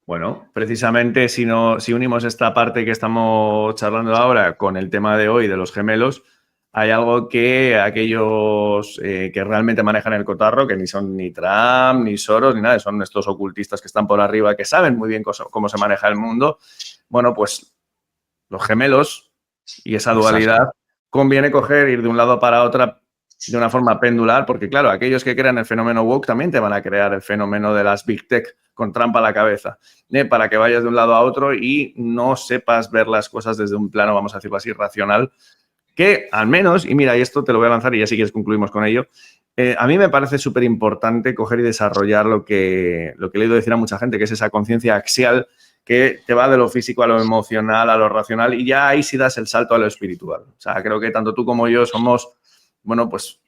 Bueno, precisamente si unimos esta parte que estamos charlando ahora con el tema de hoy de los gemelos, hay algo que aquellos que realmente manejan el cotarro, que ni son ni Trump, ni Soros, ni nada, son estos ocultistas que están por arriba, que saben muy bien cómo se maneja el mundo, bueno, pues los gemelos y esa dualidad conviene ir de un lado para otro de una forma pendular, porque claro, aquellos que crean el fenómeno woke también te van a crear el fenómeno de las big tech con trampa a la cabeza, para que vayas de un lado a otro y no sepas ver las cosas desde un plano, vamos a decirlo así, racional, que al menos, y mira, y esto te lo voy a lanzar y ya si quieres concluimos con ello, a mí me parece súper importante coger y desarrollar lo que he leído decir a mucha gente, que es esa conciencia axial que te va de lo físico a lo emocional, a lo racional, y ya ahí sí das el salto a lo espiritual. O sea, creo que tanto tú como yo somos, bueno, pues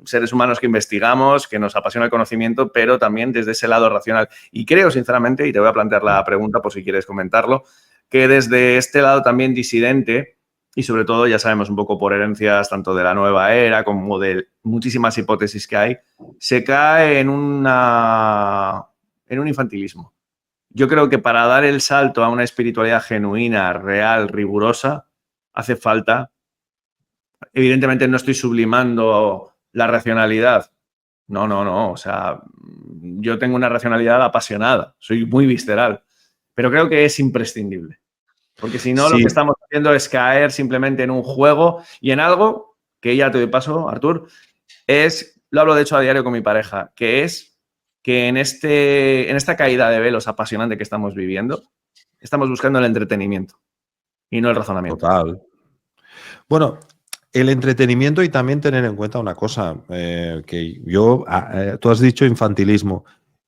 seres humanos que investigamos, que nos apasiona el conocimiento, pero también desde ese lado racional. Y creo, sinceramente, y te voy a plantear la pregunta por si quieres comentarlo, que desde este lado también disidente, y sobre todo, ya sabemos un poco por herencias tanto de la nueva era como de muchísimas hipótesis que hay, se cae en un infantilismo. Yo creo que para dar el salto a una espiritualidad genuina, real, rigurosa, hace falta, evidentemente no estoy sublimando la racionalidad, no, o sea, yo tengo una racionalidad apasionada, soy muy visceral, pero creo que es imprescindible. Porque si no, lo que estamos haciendo es caer simplemente en un juego y en algo que ya te doy paso, Artur, lo hablo de hecho a diario con mi pareja, que es que en esta caída de velos apasionante que estamos viviendo, estamos buscando el entretenimiento y no el razonamiento. Total. Bueno, el entretenimiento y también tener en cuenta una cosa, que tú has dicho infantilismo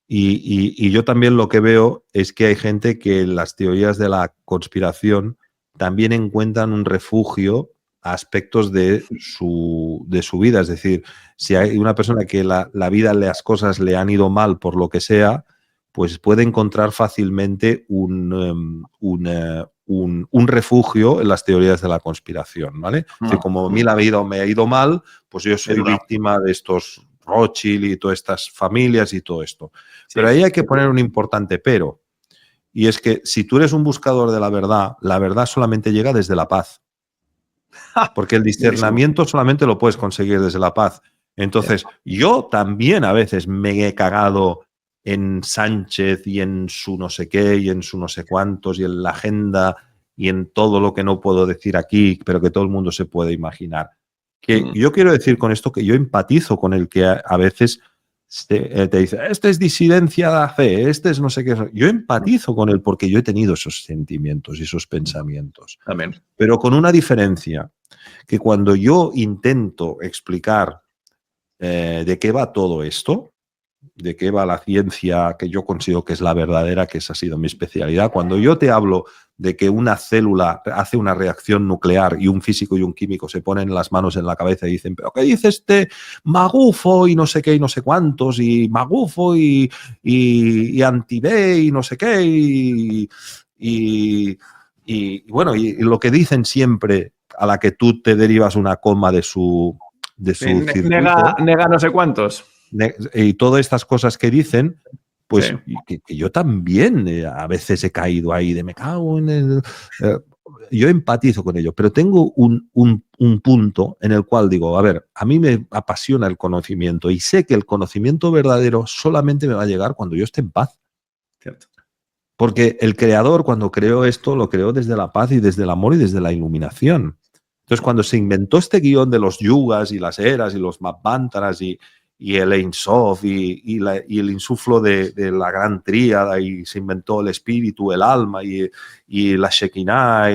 y yo también lo que veo es que hay gente que las teorías de la conspiración también encuentran un refugio a aspectos de su vida. Es decir, si hay una persona que la vida, las cosas le han ido mal por lo que sea, pues puede encontrar fácilmente un refugio en las teorías de la conspiración, ¿vale? Es decir, como a mí la vida me ha ido mal, pues yo soy víctima de estos Rothschild y todas estas familias y todo esto. Pero ahí hay que poner un importante pero, y es que si tú eres un buscador de la verdad solamente llega desde la paz. Porque el discernimiento solamente lo puedes conseguir desde la paz. Entonces, yo también a veces me he cagado en Sánchez y en su no sé qué y en su no sé cuántos y en la agenda y en todo lo que no puedo decir aquí, pero que todo el mundo se puede imaginar. Que yo quiero decir con esto que yo empatizo con el que a veces te dice, este es disidencia de fe, este es no sé qué. Yo empatizo con él porque yo he tenido esos sentimientos y esos pensamientos. También. Pero con una diferencia, que cuando yo intento explicar de qué va todo esto, de qué va la ciencia que yo considero que es la verdadera, que esa ha sido mi especialidad, cuando yo te hablo de que una célula hace una reacción nuclear y un físico y un químico se ponen las manos en la cabeza y dicen, pero ¿qué dice este magufo y no sé qué y no sé cuántos y magufo y anti-B y no sé qué y bueno, y lo que dicen siempre a la que tú te derivas una coma de su circuito. Nega no sé cuántos. Y todas estas cosas que dicen, pues que yo también a veces he caído ahí de me cago en el... yo empatizo con ello, pero tengo un punto en el cual digo, a ver, a mí me apasiona el conocimiento y sé que el conocimiento verdadero solamente me va a llegar cuando yo esté en paz. Cierto. Porque el creador, cuando creó esto, lo creó desde la paz y desde el amor y desde la iluminación. Entonces, cuando se inventó este guión de los yugas y las eras y los manvantras y y el Ein Sof y el insuflo de la gran tríada, y se inventó el espíritu, el alma y la Shekinah.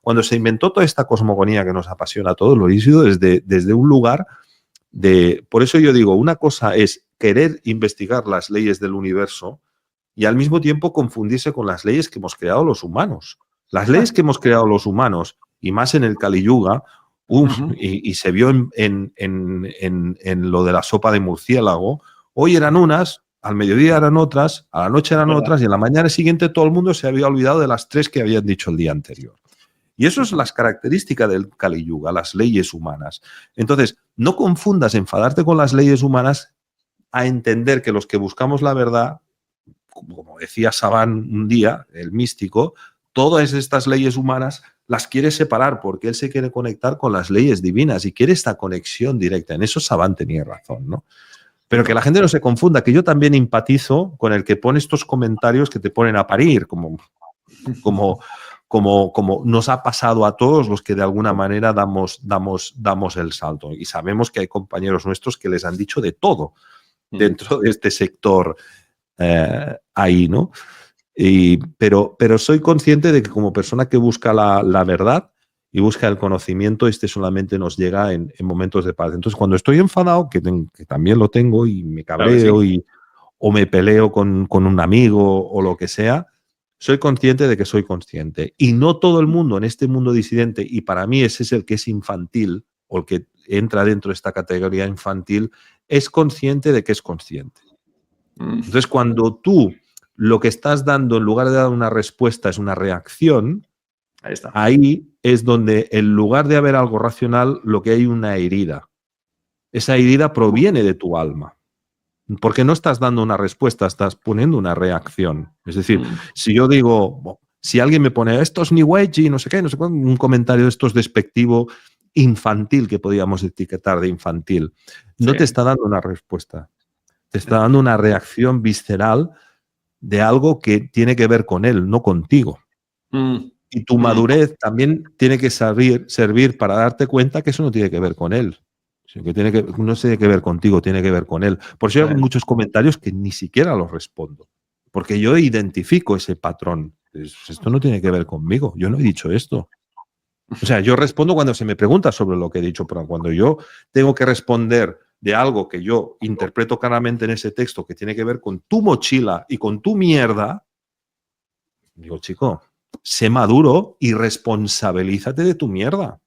Cuando se inventó toda esta cosmogonía que nos apasiona a todos, lo he sido desde un lugar de... Por eso yo digo, una cosa es querer investigar las leyes del universo y al mismo tiempo confundirse con las leyes que hemos creado los humanos. Las leyes que hemos creado los humanos, y más en el Kali Yuga, y se vio en lo de la sopa de murciélago, hoy eran unas, al mediodía eran otras, a la noche eran otras, y en la mañana siguiente todo el mundo se había olvidado de las 3 que habían dicho el día anterior. Y eso es las características del Kali Yuga, las leyes humanas. Entonces, no confundas enfadarte con las leyes humanas a entender que los que buscamos la verdad, como decía Saban un día, el místico, todas estas leyes humanas las quiere separar porque él se quiere conectar con las leyes divinas y quiere esta conexión directa. En eso Saban tenía razón, ¿no? Pero que la gente no se confunda, que yo también empatizo con el que pone estos comentarios que te ponen a parir, como nos ha pasado a todos los que de alguna manera damos el salto. Y sabemos que hay compañeros nuestros que les han dicho de todo dentro de este sector ahí, ¿no? Pero soy consciente de que como persona que busca la verdad y busca el conocimiento, este solamente nos llega en momentos de paz. Entonces, cuando estoy enfadado, que también lo tengo, y me cabreo, claro, sí, o me peleo con un amigo o lo que sea, soy consciente de que soy consciente. Y no todo el mundo en este mundo disidente, y para mí ese es el que es infantil, o el que entra dentro de esta categoría infantil, es consciente de que es consciente. Entonces, cuando tú lo que estás dando, en lugar de dar una respuesta, es una reacción, ahí está. Ahí es donde, en lugar de haber algo racional, lo que hay una herida. Esa herida proviene de tu alma. Porque no estás dando una respuesta, estás poniendo una reacción. Es decir, si yo digo, si alguien me pone esto es New Age y no sé qué, un comentario de estos despectivo, infantil, que podríamos etiquetar de infantil, no te está dando una respuesta. Te está dando una reacción visceral de algo que tiene que ver con él, no contigo. Y tu madurez también tiene que servir para darte cuenta que eso no tiene que ver con él. Sino que no tiene que ver contigo, tiene que ver con él. Por eso hay muchos comentarios que ni siquiera los respondo. Porque yo identifico ese patrón. Esto no tiene que ver conmigo. Yo no he dicho esto. O sea, yo respondo cuando se me pregunta sobre lo que he dicho, pero cuando yo tengo que responder de algo que yo interpreto claramente en ese texto que tiene que ver con tu mochila y con tu mierda, digo, chico, sé maduro y responsabilízate de tu mierda.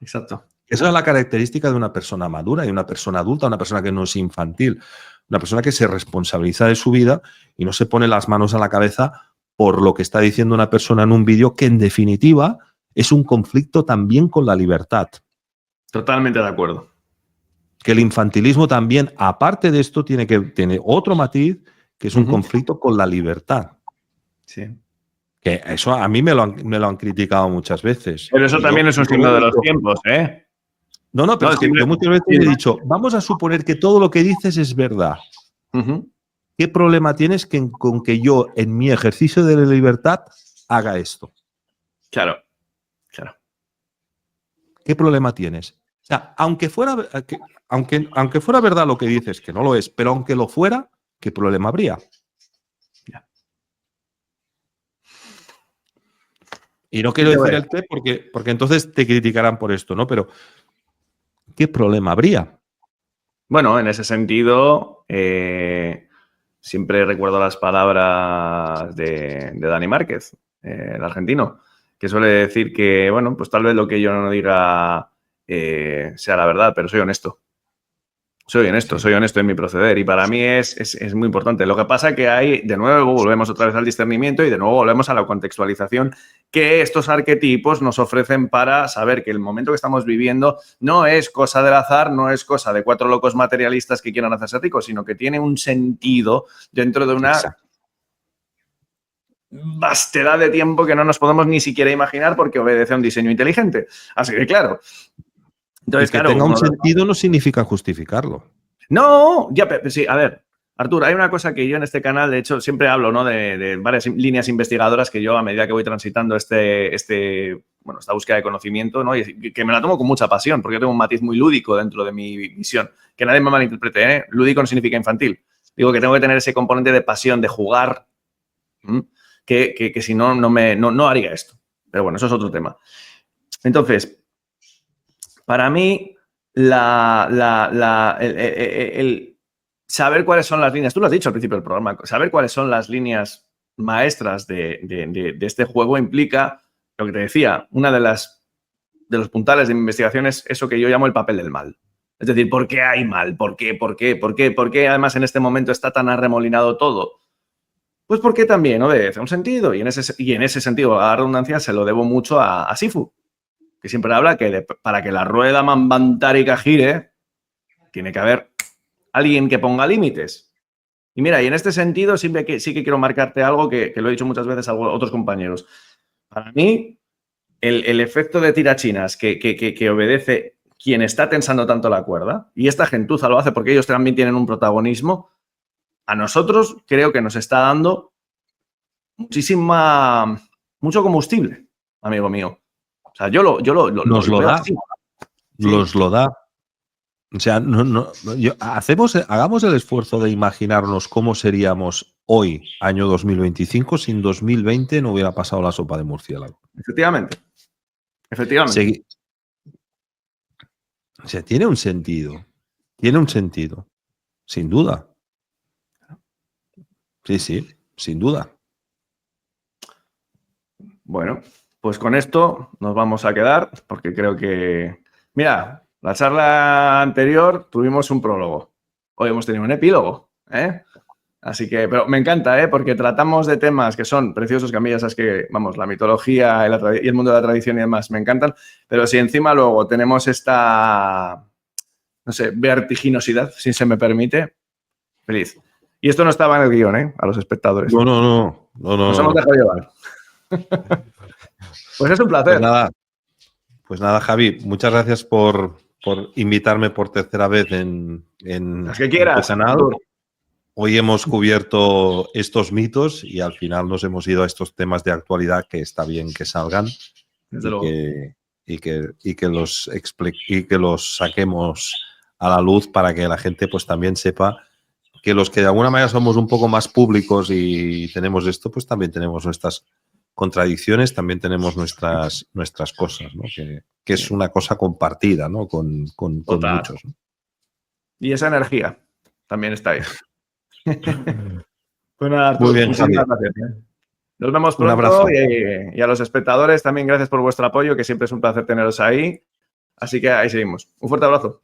Exacto. Esa es la característica de una persona madura, y una persona adulta, una persona que no es infantil, una persona que se responsabiliza de su vida y no se pone las manos a la cabeza por lo que está diciendo una persona en un vídeo, que en definitiva es un conflicto también con la libertad. Totalmente de acuerdo. Que el infantilismo también, aparte de esto, tiene otro matiz, que es un conflicto con la libertad. Sí. Que eso a mí me lo han criticado muchas veces. Pero eso también es un signo de los tiempos, ¿eh? No, pero es que yo muchas veces he dicho, vamos a suponer que todo lo que dices es verdad. ¿Qué problema tienes con que yo, en mi ejercicio de la libertad, haga esto? Claro. ¿Qué problema tienes? O sea, aunque fuera verdad lo que dices, que no lo es, pero aunque lo fuera, ¿qué problema habría? Y no quiero decir el qué, porque entonces te criticarán por esto, ¿no? Pero ¿qué problema habría? Bueno, en ese sentido, siempre recuerdo las palabras de Dani Márquez, el argentino, que suele decir que, bueno, pues tal vez lo que yo no diga sea la verdad, pero soy honesto. Soy honesto en mi proceder, y para mí es muy importante. Lo que pasa es que hay, de nuevo, volvemos otra vez al discernimiento y de nuevo volvemos a la contextualización que estos arquetipos nos ofrecen para saber que el momento que estamos viviendo no es cosa del azar, no es cosa de 4 locos materialistas que quieran hacerse ricos, sino que tiene un sentido dentro de una vastedad de tiempo que no nos podemos ni siquiera imaginar, porque obedece a un diseño inteligente. Así que, claro. Entonces, que tenga un sentido no significa justificarlo. No, ya, sí, a ver, Artur, hay una cosa que yo en este canal, de hecho, siempre hablo, ¿no? de varias líneas investigadoras que yo, a medida que voy transitando esta búsqueda de conocimiento, ¿no? Y que me la tomo con mucha pasión, porque yo tengo un matiz muy lúdico dentro de mi visión. Que nadie me malinterprete, ¿eh? Lúdico no significa infantil. Digo que tengo que tener ese componente de pasión, de jugar, que si no, no haría esto. Pero bueno, eso es otro tema. Entonces, para mí, el saber cuáles son las líneas, tú lo has dicho al principio del programa, saber cuáles son las líneas maestras de este juego implica, lo que te decía, una de los puntales de mi investigación es eso que yo llamo el papel del mal. Es decir, ¿por qué hay mal? ¿Por qué? ¿Por qué? ¿Por qué? ¿Por qué además en este momento está tan arremolinado todo? Pues porque también obedece a un sentido y en ese sentido, a la redundancia, se lo debo mucho a Sifu, que siempre habla que para que la rueda manvantárica gire, tiene que haber alguien que ponga límites. Y mira, y en este sentido sí que quiero marcarte algo que lo he dicho muchas veces a otros compañeros. Para mí, el efecto de tirachinas que obedece quien está tensando tanto la cuerda, y esta gentuza lo hace porque ellos también tienen un protagonismo, a nosotros creo que nos está dando mucho combustible, amigo mío. O sea, yo nos lo veo da. así. Nos lo da. O sea, hagamos el esfuerzo de imaginarnos cómo seríamos hoy, año 2025, si en 2020 no hubiera pasado la sopa de murciélago. Efectivamente. O sea, tiene un sentido. Tiene un sentido. Sin duda. Sí, sin duda. Bueno, pues con esto nos vamos a quedar, porque creo que... Mira, la charla anterior tuvimos un prólogo. Hoy hemos tenido un epílogo, ¿eh? Así que, pero me encanta, ¿eh? Porque tratamos de temas que son preciosos, que a mí ya sabes que, vamos, la mitología y el mundo de la tradición y demás me encantan, pero si encima luego tenemos esta, no sé, vertiginosidad, si se me permite, feliz. Y esto no estaba en el guión, ¿eh? A los espectadores. No. Nos hemos dejado llevar. Pues es un placer. Pues nada, Javi, muchas gracias por invitarme por tercera vez en Las que quieras, tu canal. Hoy hemos cubierto estos mitos y al final nos hemos ido a estos temas de actualidad que está bien que salgan y que los saquemos a la luz para que la gente pues también sepa que los que de alguna manera somos un poco más públicos y tenemos esto, pues también tenemos nuestras contradicciones, también tenemos nuestras cosas, ¿no? Que es una cosa compartida, ¿no? Con muchos, ¿no? Y esa energía también está ahí. Pues nada, Artur, muy bien, Javi. Gracias, ¿eh? Nos vemos pronto. Un abrazo. Y a los espectadores también gracias por vuestro apoyo, que siempre es un placer teneros ahí. Así que ahí seguimos. Un fuerte abrazo.